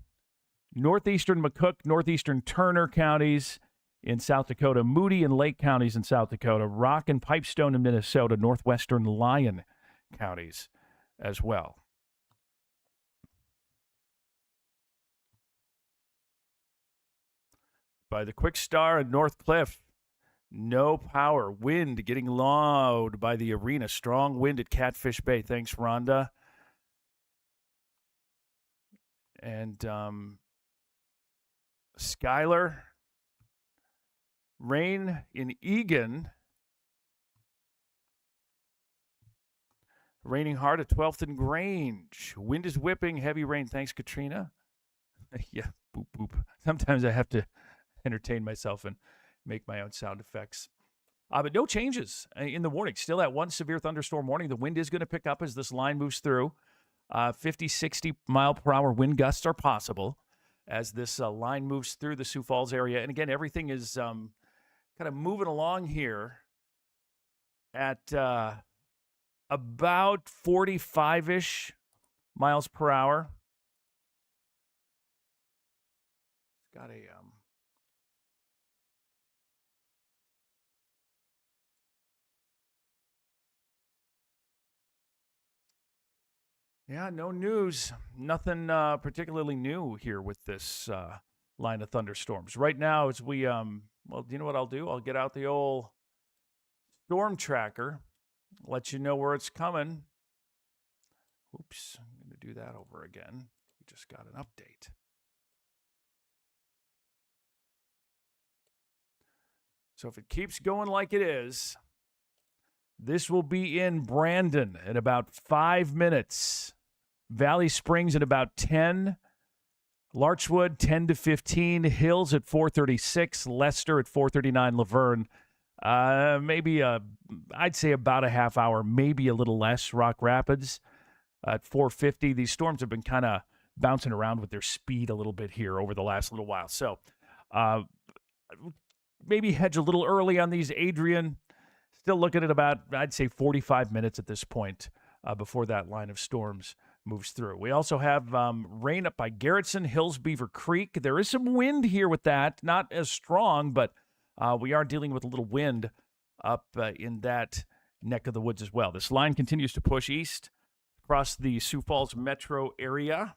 northeastern McCook, northeastern Turner counties in South Dakota, Moody and Lake counties in South Dakota, Rock and Pipestone in Minnesota, northwestern Lyon counties as well. By the Quick Star and North Cliff, no power. Wind getting loud by the arena. Strong wind at Catfish Bay. Thanks, Rhonda. And Skylar. Rain in Egan. Raining hard at 12th and Grange. Wind is whipping. Heavy rain. Thanks, Katrina. Yeah, boop, boop. Sometimes I have to entertain myself and make my own sound effects. But no changes in the warning. Still at one severe thunderstorm warning. The wind is going to pick up as this line moves through. 50, 60 mile per hour wind gusts are possible as this line moves through the Sioux Falls area. And again, everything is kind of moving along here at about 45-ish miles per hour. Got a yeah, no news. Nothing particularly new here with this line of thunderstorms. Right now, as we, well, you know what I'll do? I'll get out the old storm tracker, let you know where it's coming. Oops, I'm going to do that over again. We just got an update. So if it keeps going like it is, this will be in Brandon in about 5 minutes. Valley Springs at about 10. Larchwood, 10 to 15. Hills at 4:36. Lester at 4:39. Laverne, maybe I'd say about a half hour, maybe a little less. Rock Rapids at 4:50. These storms have been kind of bouncing around with their speed a little bit here over the last little while. So maybe hedge a little early on these. Adrian, still looking at about, I'd say, 45 minutes at this point before that line of storms moves through. We also have rain up by Garrettson, Hills, Beaver Creek. There is some wind here with that, not as strong, but we are dealing with a little wind up in that neck of the woods as well. This line continues to push east across the Sioux Falls metro area.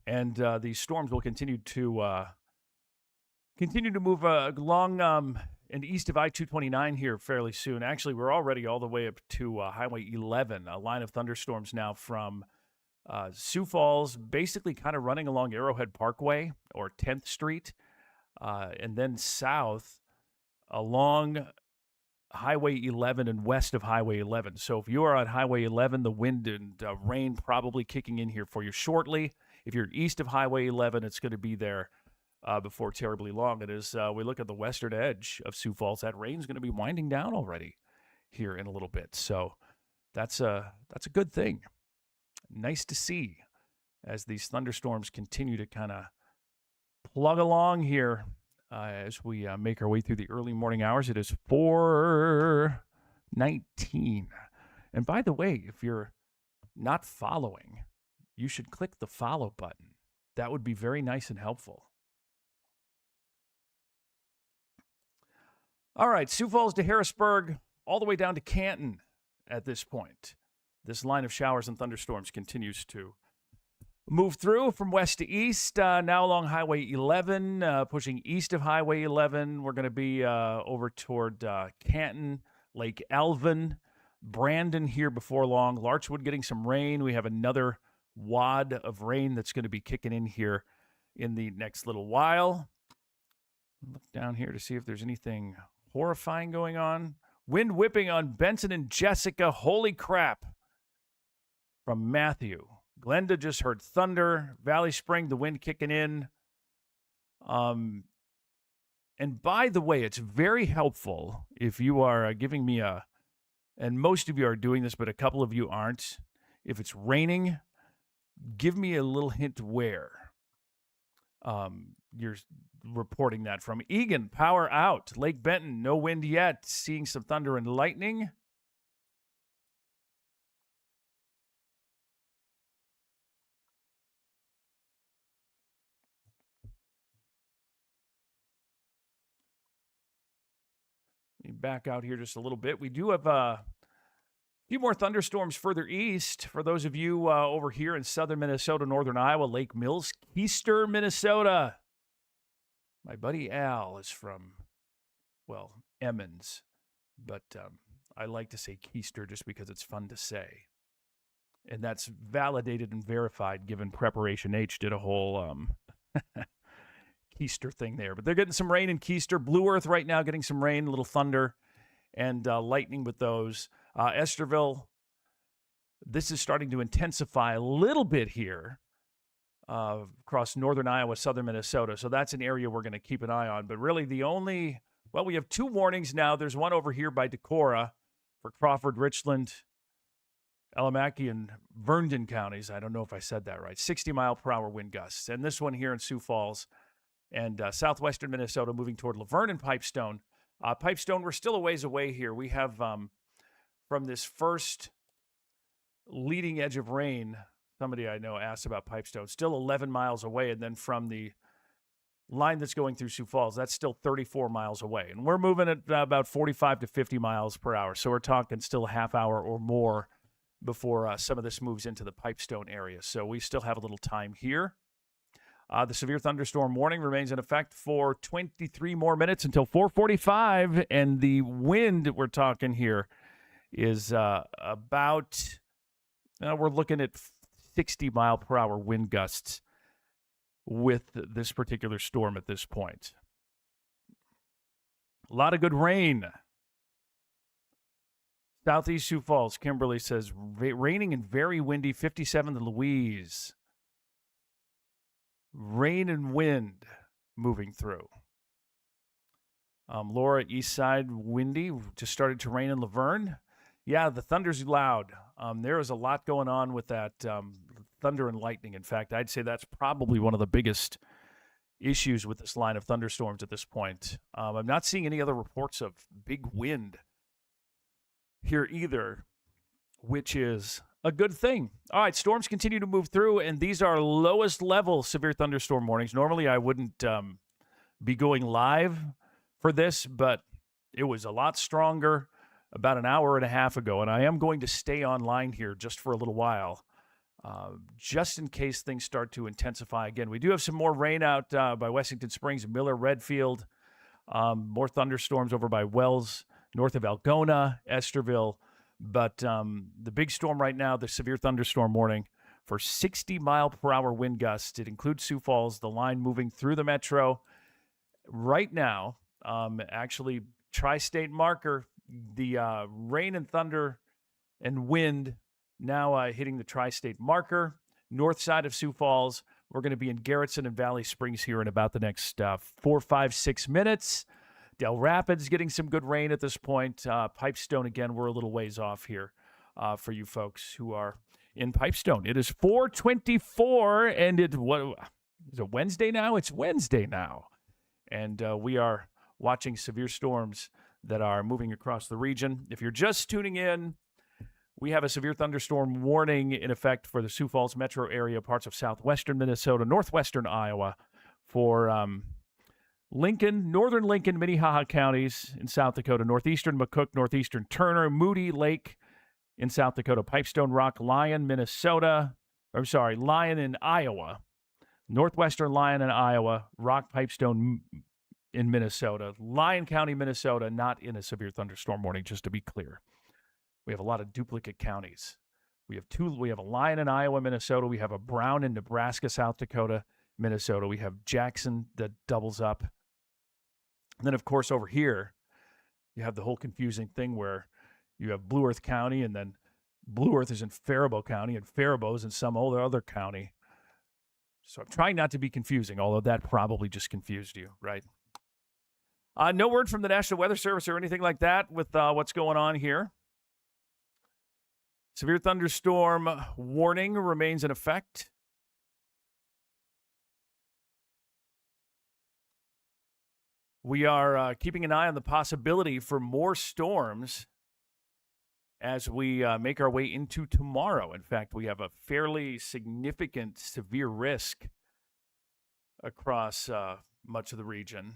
And these storms will continue to move along and east of I-229 here fairly soon. Actually, we're already all the way up to Highway 11, a line of thunderstorms now from Sioux Falls, basically kind of running along Arrowhead Parkway or 10th Street, and then south along Highway 11 and west of Highway 11. So if you are on Highway 11, the wind and rain probably kicking in here for you shortly. If you're east of Highway 11, it's going to be there before terribly long. And as we look at the western edge of Sioux Falls, that rain's going to be winding down already here in a little bit. So that's a good thing. Nice to see as these thunderstorms continue to kind of plug along here as we make our way through the early morning hours. It is 4:19. And by the way, if you're not following, you should click the follow button. That would be very nice and helpful. All right, Sioux Falls to Harrisburg, all the way down to Canton at this point. This line of showers and thunderstorms continues to move through from west to east, now along Highway 11, pushing east of Highway 11. We're going to be over toward Canton, Lake Elvin, Brandon here before long. Larchwood getting some rain. We have another wad of rain that's going to be kicking in here in the next little while. Look down here to see if there's anything horrifying going on. Wind whipping on Benson and Jessica. Holy crap. From Matthew. Glenda just heard thunder. Valley Spring, the wind kicking in. And by the way, it's very helpful if you are giving me and most of you are doing this, but a couple of you aren't. If it's raining, give me a little hint where you're reporting that from. Egan, power out. Lake Benton, no wind yet. Seeing some thunder and lightning. Let me back out here just a little bit. We do have a few more thunderstorms further east. For those of you over here in southern Minnesota, northern Iowa, Lake Mills, Keister, Minnesota. My buddy Al is from, well, Emmons, but I like to say Keister just because it's fun to say. And that's validated and verified given Preparation H did a whole Keister thing there. But they're getting some rain in Keister. Blue Earth right now getting some rain, a little thunder, and lightning with those. Esterville, this is starting to intensify a little bit here across northern Iowa, southern Minnesota. So that's an area we're going to keep an eye on. But really we have two warnings now. There's one over here by Decorah for Crawford, Richland, Alamaki, and Vernon counties. I don't know if I said that right. 60-mile-per-hour wind gusts. And this one here in Sioux Falls and southwestern Minnesota moving toward Laverne and Pipestone. Pipestone, we're still a ways away here. We have, from this first leading edge of rain, somebody I know asked about Pipestone, still 11 miles away. And then from the line that's going through Sioux Falls, that's still 34 miles away. And we're moving at about 45 to 50 miles per hour. So we're talking still a half hour or more before some of this moves into the Pipestone area. So we still have a little time here. The severe thunderstorm warning remains in effect for 23 more minutes until 4:45, and the wind we're talking here is about, we're looking at 60-mile-per-hour wind gusts with this particular storm at this point. A lot of good rain. Southeast Sioux Falls, Kimberly says, raining and very windy, 57 to Louise. Rain and wind moving through. Laura, east side, windy. Just started to rain in Laverne. Yeah, the thunder's loud. There is a lot going on with that thunder and lightning. In fact, I'd say that's probably one of the biggest issues with this line of thunderstorms at this point. I'm not seeing any other reports of big wind here either, which is a good thing. All right, storms continue to move through, and these are lowest level severe thunderstorm warnings. Normally, I wouldn't be going live for this, but it was a lot stronger about an hour and a half ago, and I am going to stay online here just for a little while, just in case things start to intensify again. We do have some more rain out by Wessington Springs, Miller, Redfield, more thunderstorms over by Wells, north of Algona, Esterville. But the big storm right now, the severe thunderstorm warning for 60-mile-per-hour wind gusts. It includes Sioux Falls, the line moving through the metro. Right now, actually, tri-state marker, the rain and thunder and wind now hitting the tri-state marker. North side of Sioux Falls, we're going to be in Garrettson and Valley Springs here in about the next 4, 5, 6 minutes. Del Rapids getting some good rain at this point. Pipestone, again, we're a little ways off here for you folks who are in Pipestone. It is 4:24, and is it Wednesday now? It's Wednesday now. And we are watching severe storms that are moving across the region. If you're just tuning in, we have a severe thunderstorm warning in effect for the Sioux Falls metro area, parts of southwestern Minnesota, northwestern Iowa, for Lincoln, northern Lincoln, Minnehaha counties in South Dakota, northeastern McCook, northeastern Turner, Moody Lake in South Dakota, Pipestone Rock, Lyon, Lyon in Iowa, northwestern Lyon in Iowa, Rock, Pipestone in Minnesota, Lyon County, Minnesota, not in a severe thunderstorm warning, just to be clear. We have a lot of duplicate counties. We have a Lyon in Iowa, Minnesota. We have a Brown in Nebraska, South Dakota, Minnesota. We have Jackson that doubles up. And then, of course, over here, you have the whole confusing thing where you have Blue Earth County, and then Blue Earth is in Faribault County, and Faribault is in some other county. So I'm trying not to be confusing, although that probably just confused you, right? No word from the National Weather Service or anything like that with what's going on here. Severe thunderstorm warning remains in effect. We are keeping an eye on the possibility for more storms as we make our way into tomorrow. In fact, we have a fairly significant severe risk across much of the region.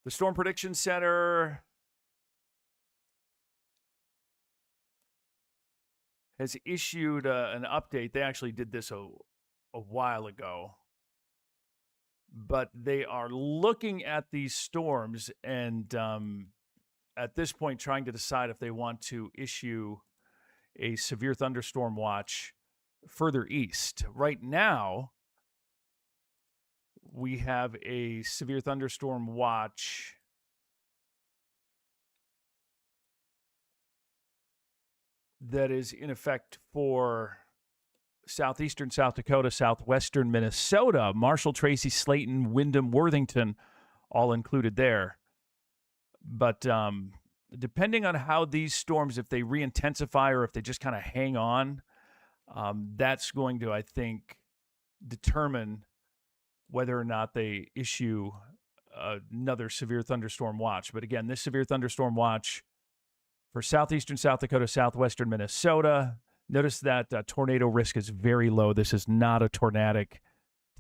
The Storm Prediction Center has issued an update. They actually did this a while ago. But they are looking at these storms and at this point trying to decide if they want to issue a severe thunderstorm watch further east. Right now, we have a severe thunderstorm watch that is in effect for southeastern South Dakota, southwestern Minnesota, Marshall, Tracy, Slayton, Windham, Worthington, all included there. But depending on how these storms, if they re-intensify or if they just kind of hang on, that's going to, I think, determine whether or not they issue another severe thunderstorm watch. But again, this severe thunderstorm watch for southeastern South Dakota, southwestern Minnesota. Notice that tornado risk is very low. This is not a tornadic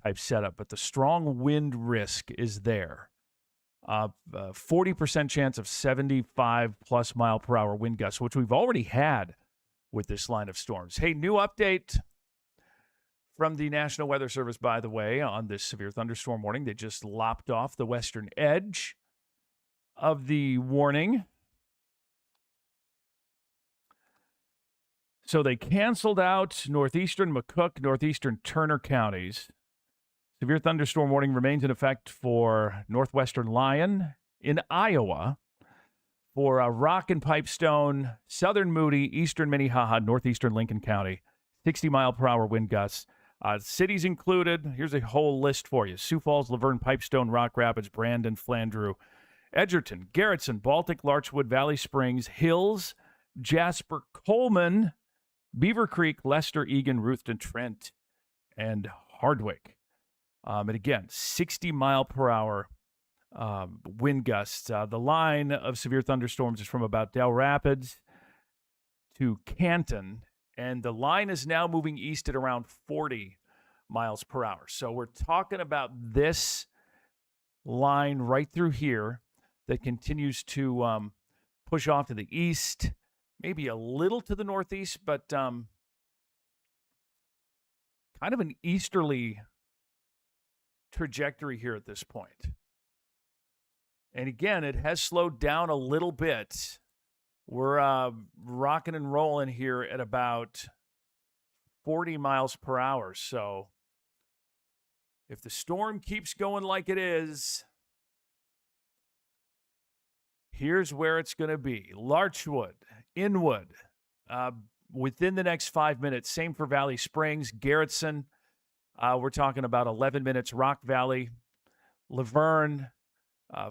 type setup, but the strong wind risk is there. 40% chance of 75+ mile per hour wind gusts, which we've already had with this line of storms. Hey, new update from the National Weather Service, by the way, on this severe thunderstorm warning. They just lopped off the western edge of the warning. So they canceled out northeastern McCook, northeastern Turner counties. Severe thunderstorm warning remains in effect for northwestern Lyon in Iowa, for Rock and Pipestone, southern Moody, eastern Minnehaha, northeastern Lincoln County, 60 mile per hour wind gusts. Cities included, here's a whole list for you: Sioux Falls, Laverne, Pipestone, Rock Rapids, Brandon, Flandreau, Edgerton, Garrettson, Baltic, Larchwood, Valley Springs, Hills, Jasper, Coleman, Beaver Creek, Lester, Egan, Ruthven, Trent, and Hardwick. And again, 60 mile per hour wind gusts. The line of severe thunderstorms is from about Dell Rapids to Canton, and the line is now moving east at around 40 miles per hour. So we're talking about this line right through here that continues to push off to the east, maybe a little to the northeast, but kind of an easterly trajectory here at this point. And again, it has slowed down a little bit. We're rocking and rolling here at about 40 miles per hour. So if the storm keeps going like it is, here's where it's going to be. Larchwood, Inwood, within the next 5 minutes. Same for Valley Springs, Garrettson. We're talking about 11 minutes. Rock Valley, Laverne,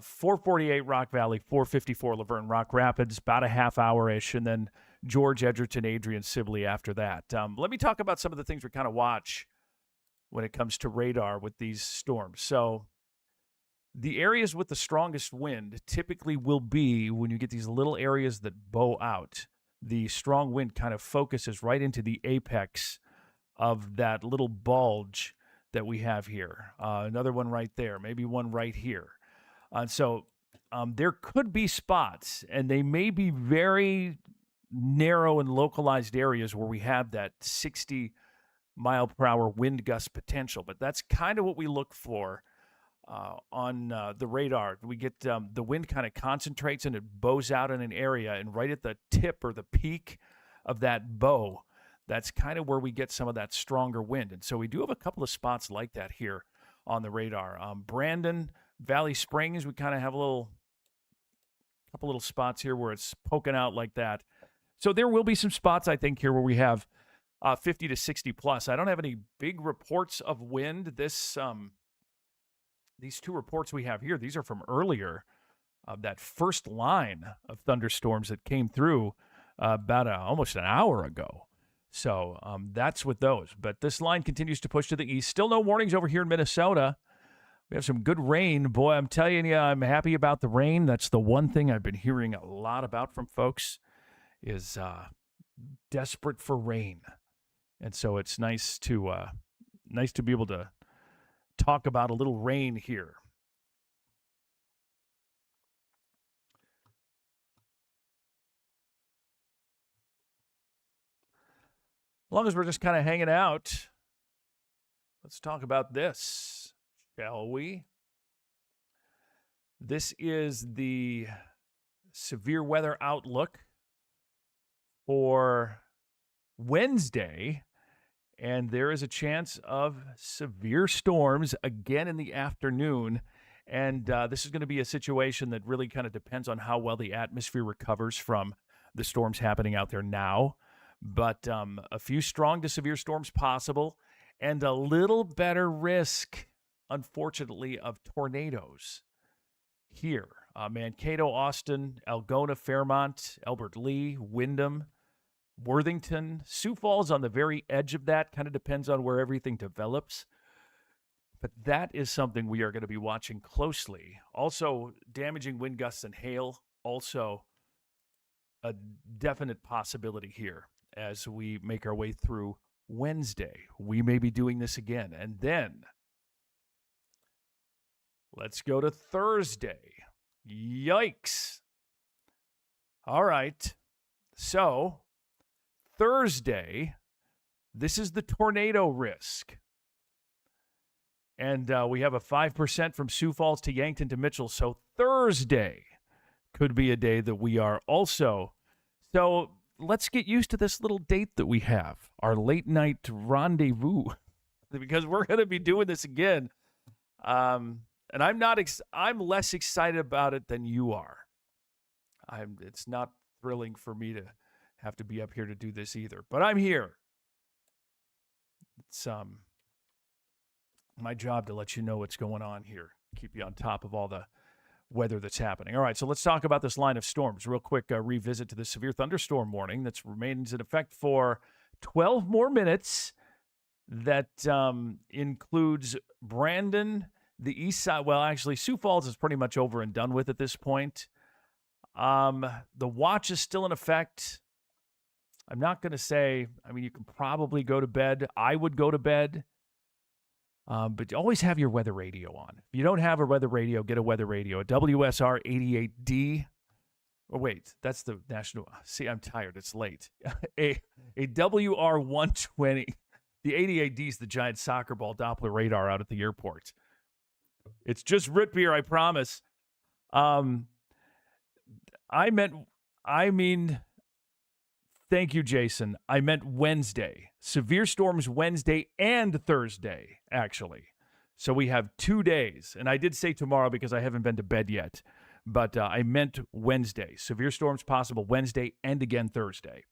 448 Rock Valley, 454 Laverne, Rock Rapids, about a half hour-ish, and then George, Edgerton, Adrian, Sibley after that. Let me talk about some of the things we kind of watch when it comes to radar with these storms. So the areas with the strongest wind typically will be when you get these little areas that bow out. The strong wind kind of focuses right into the apex of that little bulge that we have here. Another one right there, maybe one right here. So there could be spots, and they may be very narrow and localized areas where we have that 60 mile per hour wind gust potential. But that's kind of what we look for on the radar. We get the wind kind of concentrates and it bows out in an area, and right at the tip or the peak of that bow, that's kind of where we get some of that stronger wind. And so we do have a couple of spots like that here on the radar. Brandon, Valley Springs, we kind of have a couple little spots here where it's poking out like that. So there will be some spots, I think, here where we have 50 to 60 plus. I don't have any big reports of wind. These two reports we have here, these are from earlier, that first line of thunderstorms that came through about almost an hour ago. So that's with those. But this line continues to push to the east. Still no warnings over here in Minnesota. We have some good rain. Boy, I'm telling you, I'm happy about the rain. That's the one thing I've been hearing a lot about from folks is desperate for rain. And so it's nice to be able to talk about a little rain here. As long as we're just kind of hanging out, let's talk about this, shall we? This is the severe weather outlook for Wednesday, and there is a chance of severe storms again in the afternoon. And this is going to be a situation that really kind of depends on how well the atmosphere recovers from the storms happening out there now. But a few strong to severe storms possible, and a little better risk, unfortunately, of tornadoes here. Mankato, Austin, Algona, Fairmont, Albert Lee, Windham, Worthington. Sioux Falls on the very edge of that. Kind of depends on where everything develops. But that is something we are going to be watching closely. Also, damaging wind gusts and hail, also a definite possibility here as we make our way through Wednesday. We may be doing this again. And then let's go to Thursday. Yikes. All right. So Thursday, this is the tornado risk. And we have a 5% from Sioux Falls to Yankton to Mitchell. So Thursday could be a day that we are also. So let's get used to this little date that we have, our late night rendezvous, because we're going to be doing this again. And I'm less excited about it than you are. It's not thrilling for me to have to be up here to do this either, but I'm here. It's my job to let you know what's going on here, keep you on top of all the weather that's happening. All right, so let's talk about this line of storms real quick. Revisit to the severe thunderstorm warning that remains in effect for 12 more minutes. that includes Brandon, the east side. Well, actually, Sioux Falls is pretty much over and done with at this point. The watch is still in effect. I'm not going to say, I mean, you can probably go to bed. I would go to bed. But always have your weather radio on. If you don't have a weather radio, get a weather radio. A WSR 88D. Oh, wait, that's the national. See, I'm tired. It's late. a WR 120. The 88D is the giant soccer ball Doppler radar out at the airport. It's just root beer, I promise. Thank you, Jason. I meant Wednesday. Severe storms Wednesday and Thursday, actually. So we have 2 days. And I did say tomorrow because I haven't been to bed yet. But I meant Wednesday. Severe storms possible Wednesday and again Thursday.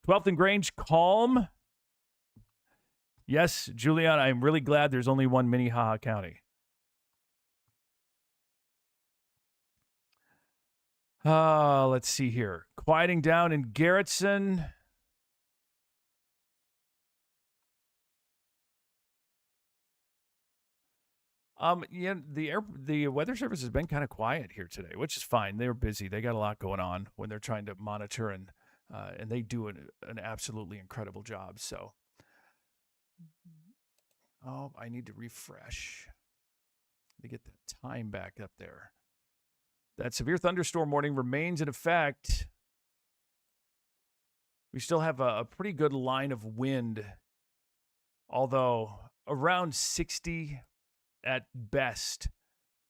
12th and Grange, calm. Yes, Julian, I'm really glad there's only one Minnehaha County. Let's see here. Quieting down in Garrettson. The Weather Service has been kind of quiet here today, which is fine. They're busy. They got a lot going on when they're trying to monitor, and they do an absolutely incredible job. So, I need to refresh to get the time back up there. That severe thunderstorm warning remains in effect. We still have a pretty good line of wind, although around 60 at best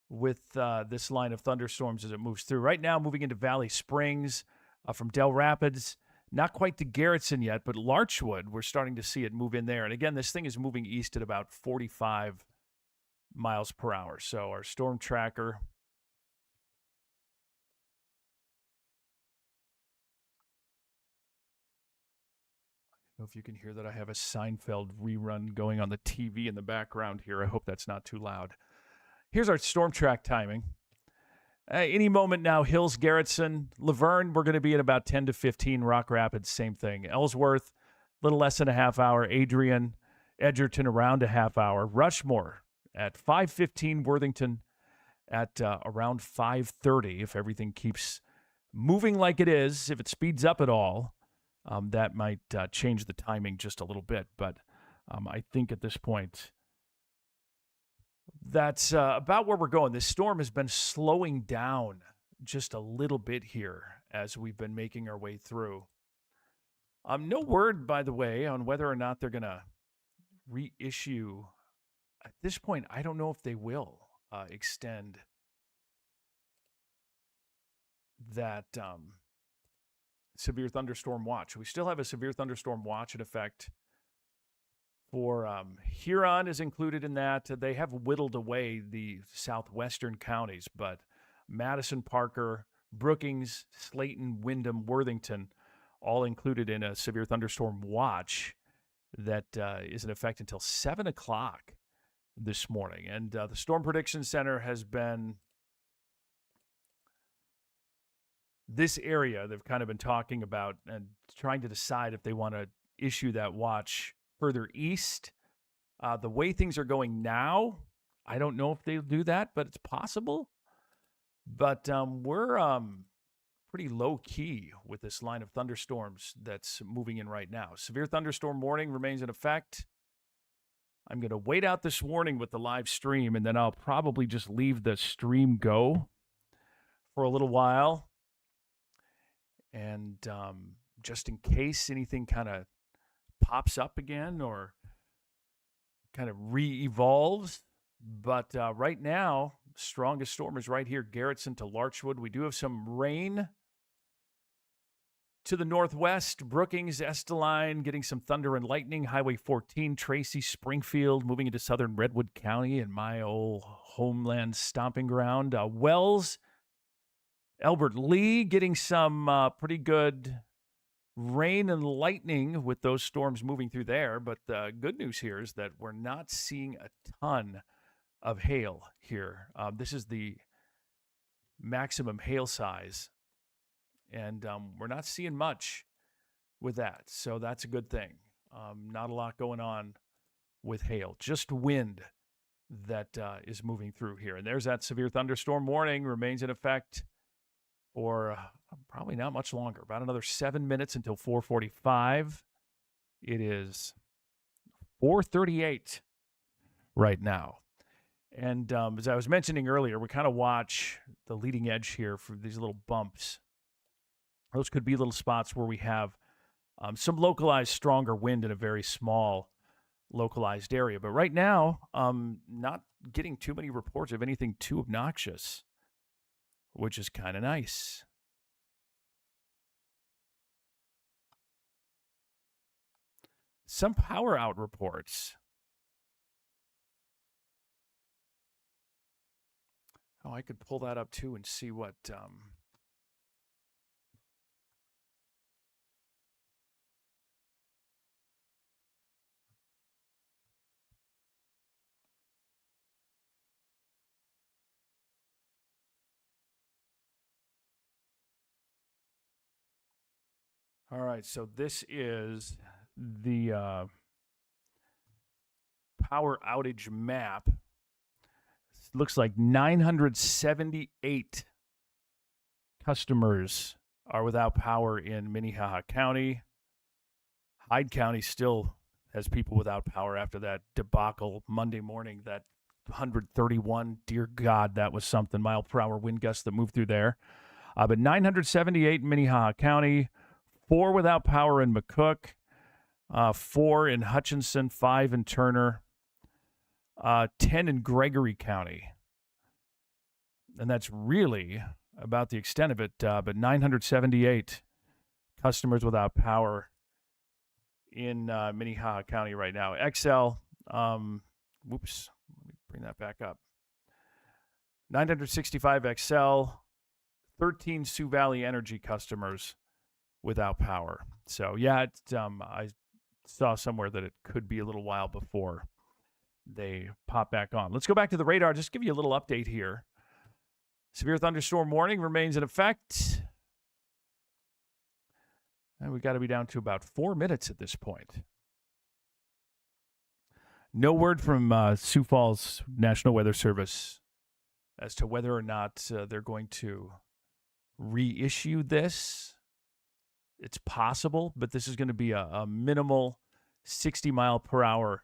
with this line of thunderstorms as it moves through. Right now, moving into Valley Springs from Del Rapids. Not quite to Garrettson yet, but Larchwood, we're starting to see it move in there. And again, this thing is moving east at about 45 miles per hour. So our storm tracker... I don't know if you can hear that. I have a Seinfeld rerun going on the TV in the background here. I hope that's not too loud. Here's our storm track timing. Any moment now, Hills, Garrettson, Laverne, we're going to be at about 10 to 15. Rock Rapids, same thing. Ellsworth, a little less than a half hour. Adrian, Edgerton, around a half hour. Rushmore at 5:15. Worthington at around 5:30. If everything keeps moving like it is, if it speeds up at all, that might change the timing just a little bit. But I think at this point, that's about where we're going. This storm has been slowing down just a little bit here as we've been making our way through. No word, by the way, on whether or not they're going to reissue. At this point, I don't know if they will extend that severe thunderstorm watch. We still have a severe thunderstorm watch in effect for Huron is included in that. They have whittled away the southwestern counties, but Madison, Parker, Brookings, Slayton, Windham, Worthington, all included in a severe thunderstorm watch that is in effect until 7 o'clock this morning. And the Storm Prediction Center has been... this area they've kind of been talking about and trying to decide if they want to issue that watch further east. The way things are going now, I don't know if they'll do that, but it's possible. But we're pretty low key with this line of thunderstorms that's moving in right now. Severe thunderstorm warning remains in effect. I'm going to wait out this warning with the live stream, and then I'll probably just leave the stream go for a little while. And just in case anything kind of pops up again or kind of re-evolves. But right now, strongest storm is right here, Garrettson to Larchwood. We do have some rain to the northwest. Brookings, Esteline, getting some thunder and lightning. Highway 14, Tracy, Springfield, moving into southern Redwood County and my old homeland stomping ground. Wells, Albert Lee, getting some pretty good rain and lightning with those storms moving through there. But the good news here is that we're not seeing a ton of hail here. This is the maximum hail size, and we're not seeing much with that. So that's a good thing. Not a lot going on with hail, just wind that is moving through here. And there's that severe thunderstorm warning, remains in effect for probably not much longer, about another 7 minutes until 4:45. It is 4:38 right now. And as I was mentioning earlier, we kind of watch the leading edge here for these little bumps. Those could be little spots where we have some localized stronger wind in a very small localized area. But right now, not getting too many reports of anything too obnoxious, which is kind of nice. Some power out reports. Oh, I could pull that up too and see what all right, so this is the power outage map. It looks like 978 customers are without power in Minnehaha County. Hyde County still has people without power after that debacle Monday morning, that 131, dear God, that was something, mile per hour wind gusts that moved through there. But 978 in Minnehaha County, 4 without power in McCook, 4 in Hutchinson, 5 in Turner, 10 in Gregory County. And that's really about the extent of it, but 978 customers without power in Minnehaha County right now. XL, whoops, let me bring that back up. 965 XL, 13 Sioux Valley Energy customers without power. So, yeah, I saw somewhere that it could be a little while before they pop back on. Let's go back to the radar. Just give you a little update here. Severe thunderstorm warning remains in effect. And we got to be down to about 4 minutes at this point. No word from Sioux Falls National Weather Service as to whether or not they're going to reissue this. It's possible, but this is going to be a minimal 60 mile per hour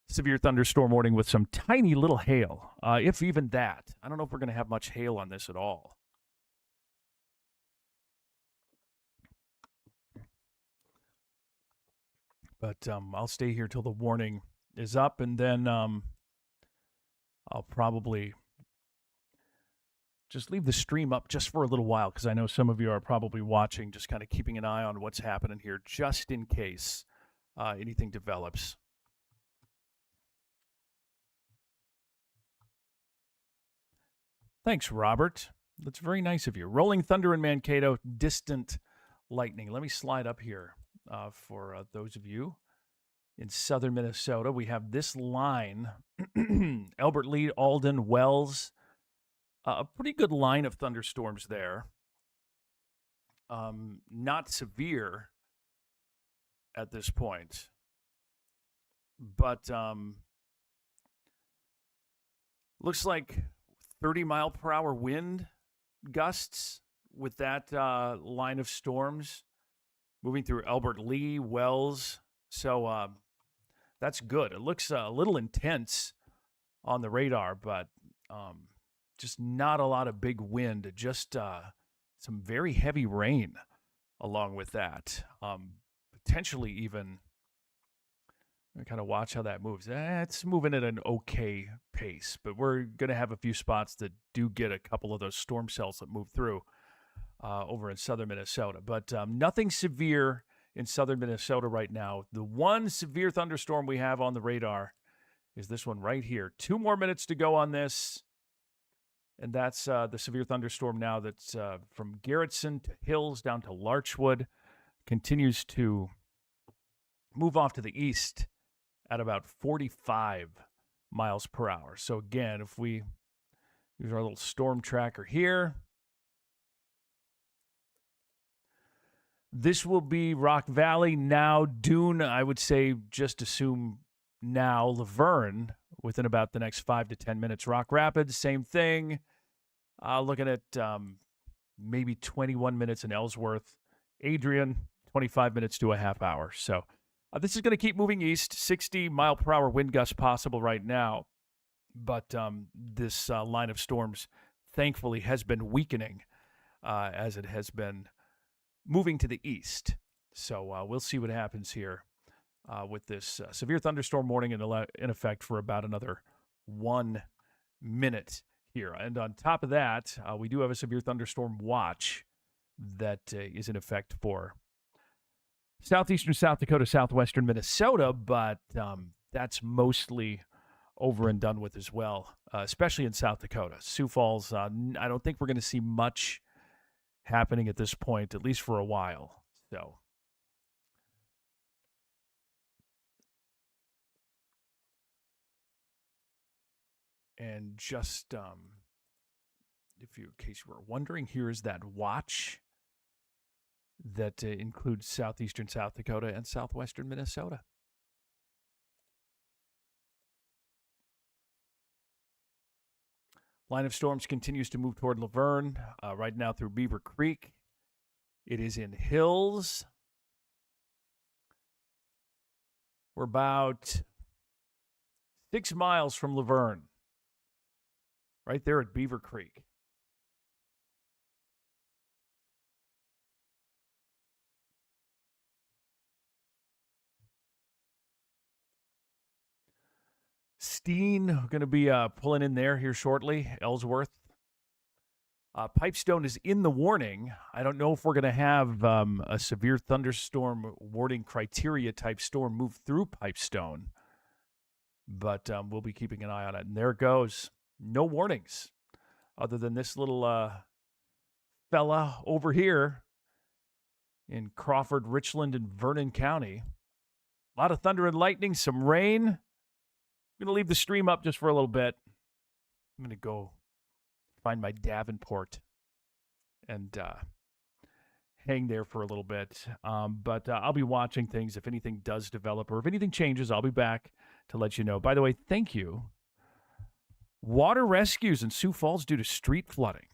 severe thunderstorm warning with some tiny little hail, if even that. I don't know if we're going to have much hail on this at all. But I'll stay here till the warning is up, and then I'll probably just leave the stream up just for a little while, because I know some of you are probably watching, just kind of keeping an eye on what's happening here, just in case anything develops. Thanks, Robert. That's very nice of you. Rolling thunder in Mankato, distant lightning. Let me slide up here for those of you in southern Minnesota. We have this line, Albert Lea, Alden, Wells. A pretty good line of thunderstorms there. Not severe at this point, but looks like 30 mile per hour wind gusts with that line of storms moving through Albert Lea, Wells. So that's good. It looks a little intense on the radar, but just not a lot of big wind, just some very heavy rain along with that. Potentially even, kind of watch how that moves. It's moving at an okay pace, but we're going to have a few spots that do get a couple of those storm cells that move through over in southern Minnesota. But nothing severe in southern Minnesota right now. The one severe thunderstorm we have on the radar is this one right here. 2 more minutes to go on this. And that's the severe thunderstorm now that's from Garrettson to Hills down to Larchwood. Continues to move off to the east at about 45 miles per hour. So again, if we use our little storm tracker here, this will be Rock Valley. Now Dune, I would say just assume now Laverne within about the next 5 to 10 minutes. Rock Rapids, same thing. Looking at maybe 21 minutes in Ellsworth. Adrian, 25 minutes to a half hour. So this is going to keep moving east. 60-mile-per-hour wind gusts possible right now. But this line of storms, thankfully, has been weakening as it has been moving to the east. So we'll see what happens here with this severe thunderstorm warning in effect for about another 1 minute here. And on top of that, we do have a severe thunderstorm watch that is in effect for southeastern South Dakota, southwestern Minnesota, but that's mostly over and done with as well, especially in South Dakota. Sioux Falls, I don't think we're going to see much happening at this point, at least for a while. So, and just in case you were wondering, here is that watch that includes southeastern South Dakota and southwestern Minnesota. Line of storms continues to move toward Laverne, right now through Beaver Creek. It is in Hills. We're about 6 miles from Laverne, right there at Beaver Creek. Steen going to be pulling in there here shortly. Ellsworth. Pipestone is in the warning. I don't know if we're going to have a severe thunderstorm warning criteria type storm move through Pipestone, but we'll be keeping an eye on it. And there it goes. No warnings other than this little fella over here in Crawford, Richland, and Vernon County. A lot of thunder and lightning, some rain. I'm going to leave the stream up just for a little bit. I'm going to go find my Davenport and hang there for a little bit. But I'll be watching things. If anything does develop or if anything changes, I'll be back to let you know. By the way, thank you. Water rescues in Sioux Falls due to street flooding.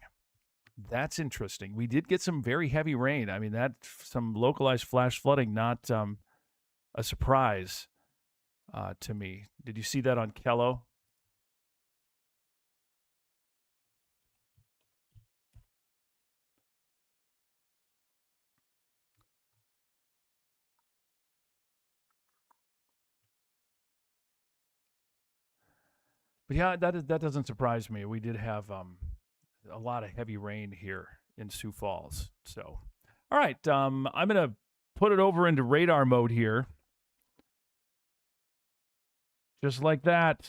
That's interesting. We did get some very heavy rain. I mean, some localized flash flooding, not a surprise to me. Did you see that on Kello? But yeah, that doesn't surprise me. We did have a lot of heavy rain here in Sioux Falls. So, all right, I'm going to put it over into radar mode here. Just like that.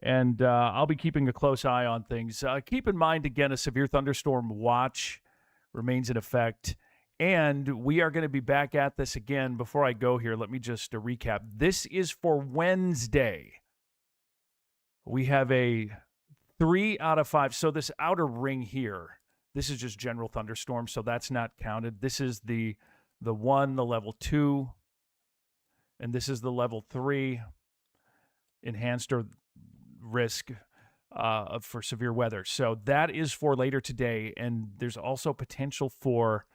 And I'll be keeping a close eye on things. Keep in mind, again, a severe thunderstorm watch remains in effect. And we are going to be back at this again. Before I go here, let me just recap. This is for Wednesday. We have a 3 out of 5. So this outer ring here, this is just general thunderstorm, so that's not counted. This is the 1, the level 2, and this is the level 3, enhanced or risk for severe weather. So that is for later today, and there's also potential for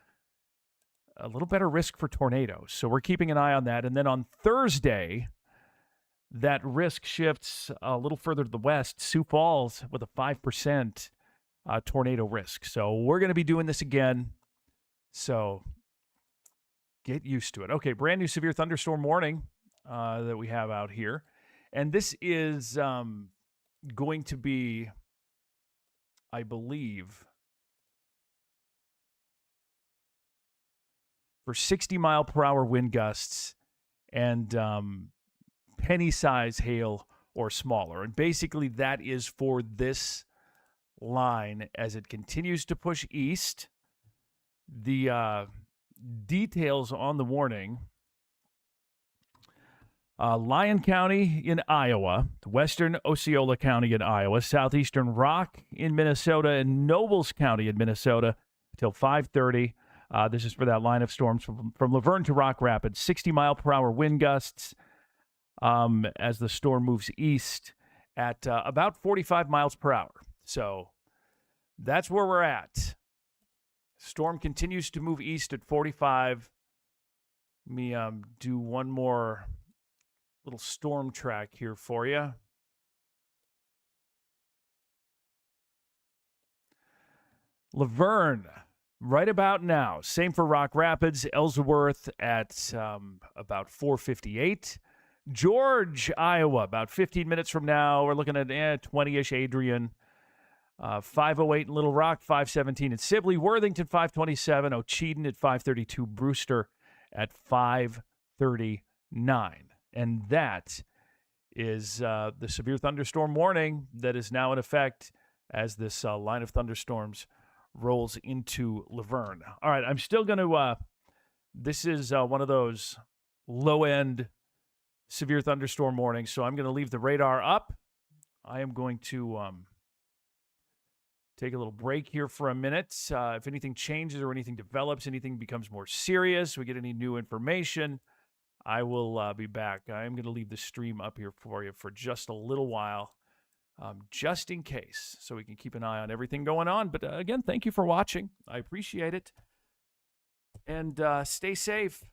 a little better risk for tornadoes. So we're keeping an eye on that. And then on Thursday, that risk shifts a little further to the west. Sioux Falls with a 5% tornado risk. So we're going to be doing this again. So get used to it. Okay, brand new severe thunderstorm warning that we have out here. And this is going to be, I believe, for 60-mile-per-hour wind gusts and penny-size hail or smaller. And basically that is for this line as it continues to push east. The details on the warning: Lyon County in Iowa, western Osceola County in Iowa, southeastern Rock in Minnesota, and Nobles County in Minnesota until 5:30. This is for that line of storms from Laverne to Rock Rapids. 60-mile-per-hour wind gusts. as the storm moves east at about 45 miles per hour. So that's where we're at. Storm continues to move east at 45. Let me do one more little storm track here for you. Laverne, right about now. Same for Rock Rapids. Ellsworth at about 4:58. George, Iowa, about 15 minutes from now. We're looking at 20-ish. Adrian, 5:08 in Little Rock, 5:17 in Sibley. Worthington, 5:27. Ocheyedan at 5:32. Brewster at 5:39. And that is the severe thunderstorm warning that is now in effect as this line of thunderstorms rolls into Laverne. All right, I'm still going to, this is one of those low-end severe thunderstorm warnings, so I'm going to leave the radar up. I am going to take a little break here for a minute. If anything changes or anything develops, anything becomes more serious, we get any new information, I will be back. I am going to leave the stream up here for you for just a little while. Just in case, so we can keep an eye on everything going on. But again, thank you for watching. I appreciate it. And stay safe.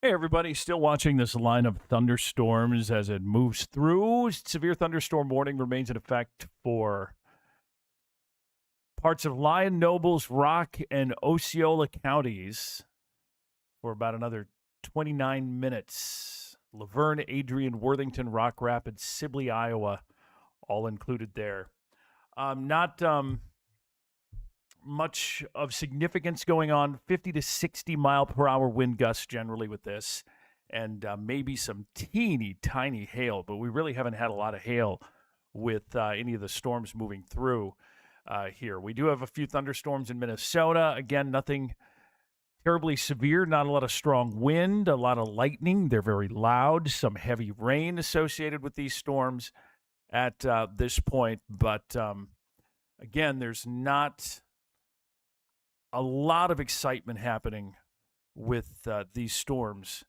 Hey, everybody, still watching this line of thunderstorms as it moves through. Severe thunderstorm warning remains in effect for parts of Lyon, Nobles, Rock, and Osceola counties for about another 29 minutes. Laverne, Adrian, Worthington, Rock Rapids, Sibley, Iowa, all included there. Not much of significance going on. 50 to 60 mile per hour wind gusts generally with this, and maybe some teeny tiny hail, but we really haven't had a lot of hail with any of the storms moving through here. We do have a few thunderstorms in Minnesota. Again, nothing terribly severe, not a lot of strong wind, a lot of lightning. They're very loud, some heavy rain associated with these storms at this point. But again, there's not a lot of excitement happening with these storms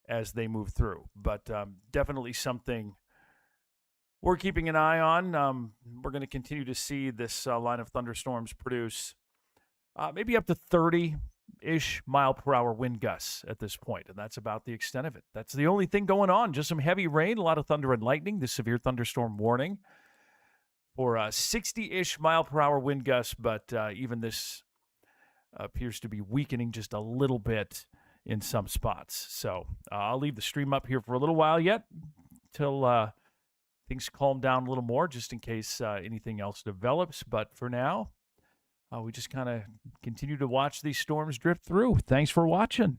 as they move through, but definitely something we're keeping an eye on. We're going to continue to see this line of thunderstorms produce maybe up to 30-ish mile per hour wind gusts at this point, and that's about the extent of it. That's the only thing going on. Just some heavy rain, a lot of thunder and lightning. The severe thunderstorm warning for 60-ish mile per hour wind gusts, but even this appears to be weakening just a little bit in some spots. So I'll leave the stream up here for a little while yet till things calm down a little more, just in case anything else develops. But for now, we just kind of continue to watch these storms drift through. Thanks for watching.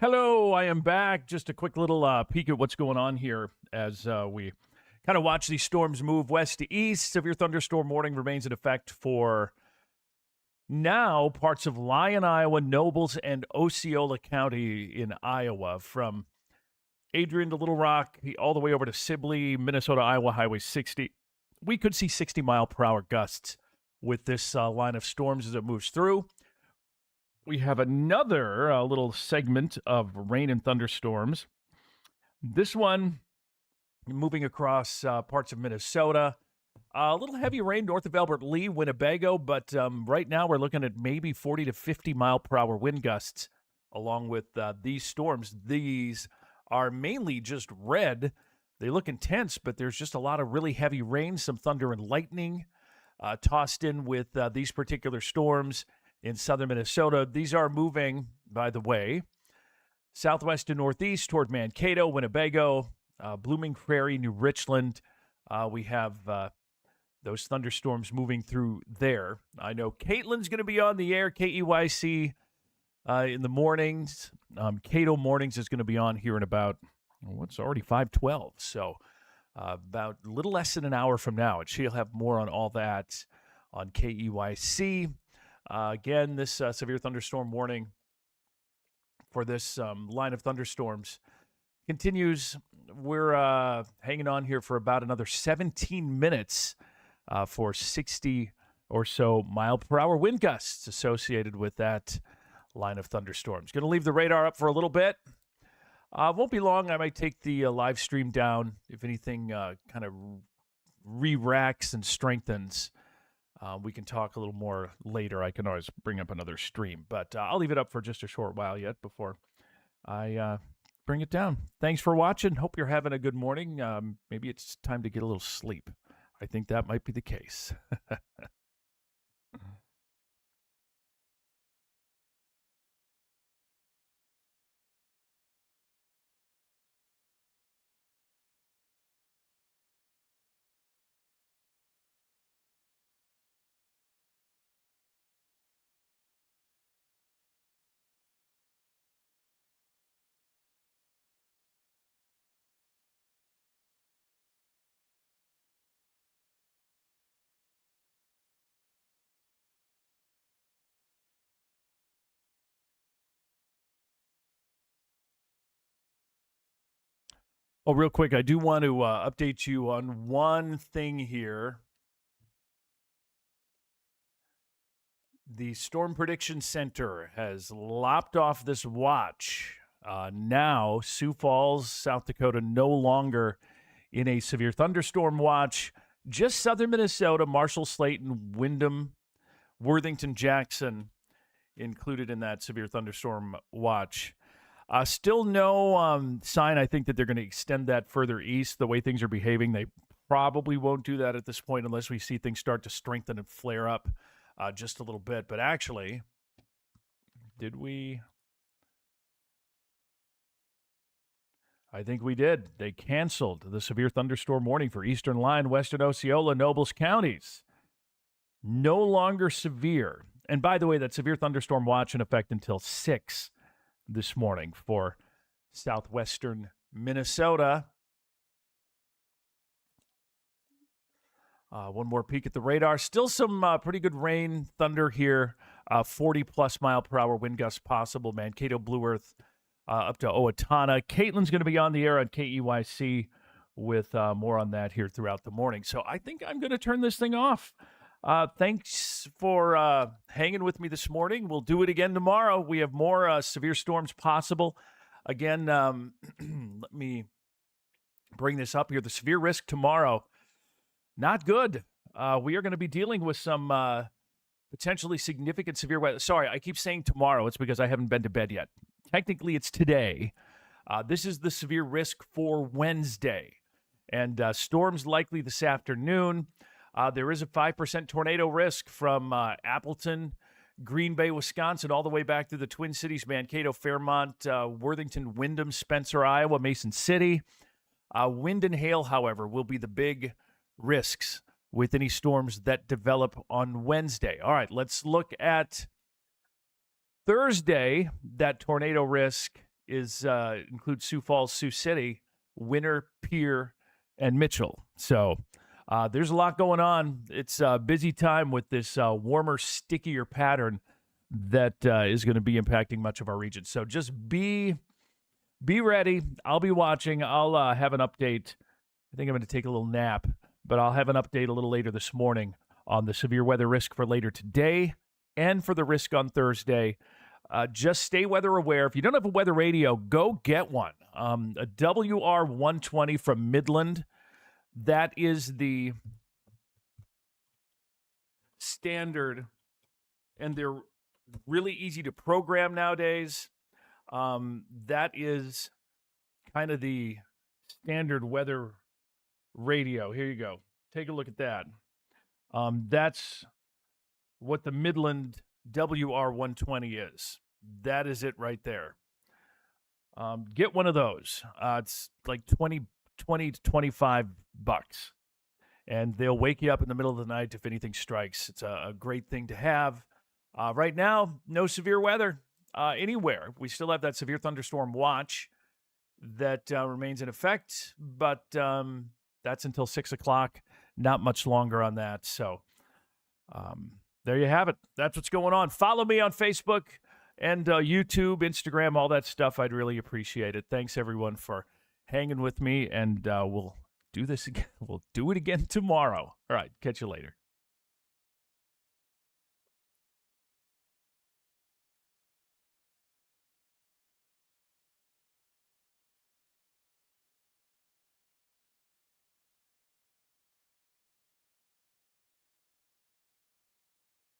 Hello, I am back. Just a quick little peek at what's going on here as we kind of watch these storms move west to east. Severe thunderstorm warning remains in effect for now parts of Lyon, Iowa, Nobles, and Osceola County in Iowa, from Adrian to Little Rock, all the way over to Sibley, Minnesota, Iowa, Highway 60. We could see 60-mile-per-hour gusts with this line of storms as it moves through. We have another little segment of rain and thunderstorms. This one moving across parts of Minnesota. A little heavy rain north of Albert Lee, Winnebago, but right now we're looking at maybe 40 to 50-mile-per-hour wind gusts along with these storms. These are mainly just red. They look intense, but there's just a lot of really heavy rain, some thunder and lightning tossed in with these particular storms in southern Minnesota. These are moving, by the way, southwest to northeast toward Mankato, Winnebago, Blooming Prairie, New Richland. We have those thunderstorms moving through there. I know Caitlin's going to be on the air, KEYC, in the mornings. Cato Mornings is going to be on here in about, what's already 5:12. So about a little less than an hour from now. And she'll have more on all that on KEYC. Again, this severe thunderstorm warning for this line of thunderstorms continues. We're hanging on here for about another 17 minutes for 60 or so mile-per-hour wind gusts associated with that line of thunderstorms. Going to leave the radar up for a little bit. Won't be long. I might take the live stream down if anything kind of re-racks and strengthens. We can talk a little more later. I can always bring up another stream, but I'll leave it up for just a short while yet before I bring it down. Thanks for watching. Hope you're having a good morning. Maybe it's time to get a little sleep. I think that might be the case. Oh, real quick, I do want to update you on one thing here. The Storm Prediction Center has lopped off this watch. Now, Sioux Falls, South Dakota, no longer in a severe thunderstorm watch. Just southern Minnesota, Marshall, Slayton, Windham, Worthington, Jackson included in that severe thunderstorm watch. Still no sign, I think, that they're going to extend that further east. The way things are behaving, they probably won't do that at this point unless we see things start to strengthen and flare up just a little bit. But actually, did we? I think we did. They canceled the severe thunderstorm warning for Eastern Lyon, Western Osceola, Nobles counties. No longer severe. And by the way, that severe thunderstorm watch in effect until 6 this morning for southwestern Minnesota. One more peek at the radar. Still some pretty good rain, thunder here. 40-plus mile-per-hour wind gusts possible. Mankato, Blue Earth, up to Owatonna. Caitlin's going to be on the air on KEYC with more on that here throughout the morning. So I think I'm going to turn this thing off. Thanks for hanging with me this morning. We'll do it again tomorrow. We have more severe storms possible. Again, let me bring this up here. The severe risk tomorrow, not good. We are going to be dealing with some potentially significant severe weather. Sorry, I keep saying tomorrow. It's because I haven't been to bed yet. Technically, it's today. This is the severe risk for Wednesday. And storms likely this afternoon. There is a 5% tornado risk from Appleton, Green Bay, Wisconsin, all the way back to the Twin Cities, Mankato, Fairmont, Worthington, Windham, Spencer, Iowa, Mason City. Wind and hail, however, will be the big risks with any storms that develop on Wednesday. All right, let's look at Thursday. That tornado risk includes Sioux Falls, Sioux City, Winter, Pierre, and Mitchell. So there's a lot going on. It's a busy time with this warmer, stickier pattern that is going to be impacting much of our region. So just be ready. I'll be watching. I'll have an update. I think I'm going to take a little nap, but I'll have an update a little later this morning on the severe weather risk for later today and for the risk on Thursday. Just stay weather aware. If you don't have a weather radio, go get one. A WR120 from Midland. That is the standard, and they're really easy to program nowadays. That is kind of the standard weather radio. Here you go. Take a look at that. That's what the Midland WR120 is. That is it right there. Get one of those. It's like 20 to 25 bucks. And they'll wake you up in the middle of the night if anything strikes. It's a great thing to have. Right now, no severe weather anywhere. We still have that severe thunderstorm watch that remains in effect, but that's until 6 o'clock. Not much longer on that. So there you have it. That's what's going on. Follow me on Facebook and YouTube, Instagram, all that stuff. I'd really appreciate it. Thanks, everyone, for hanging with me, and we'll do this again. We'll do it again tomorrow. All right, catch you later.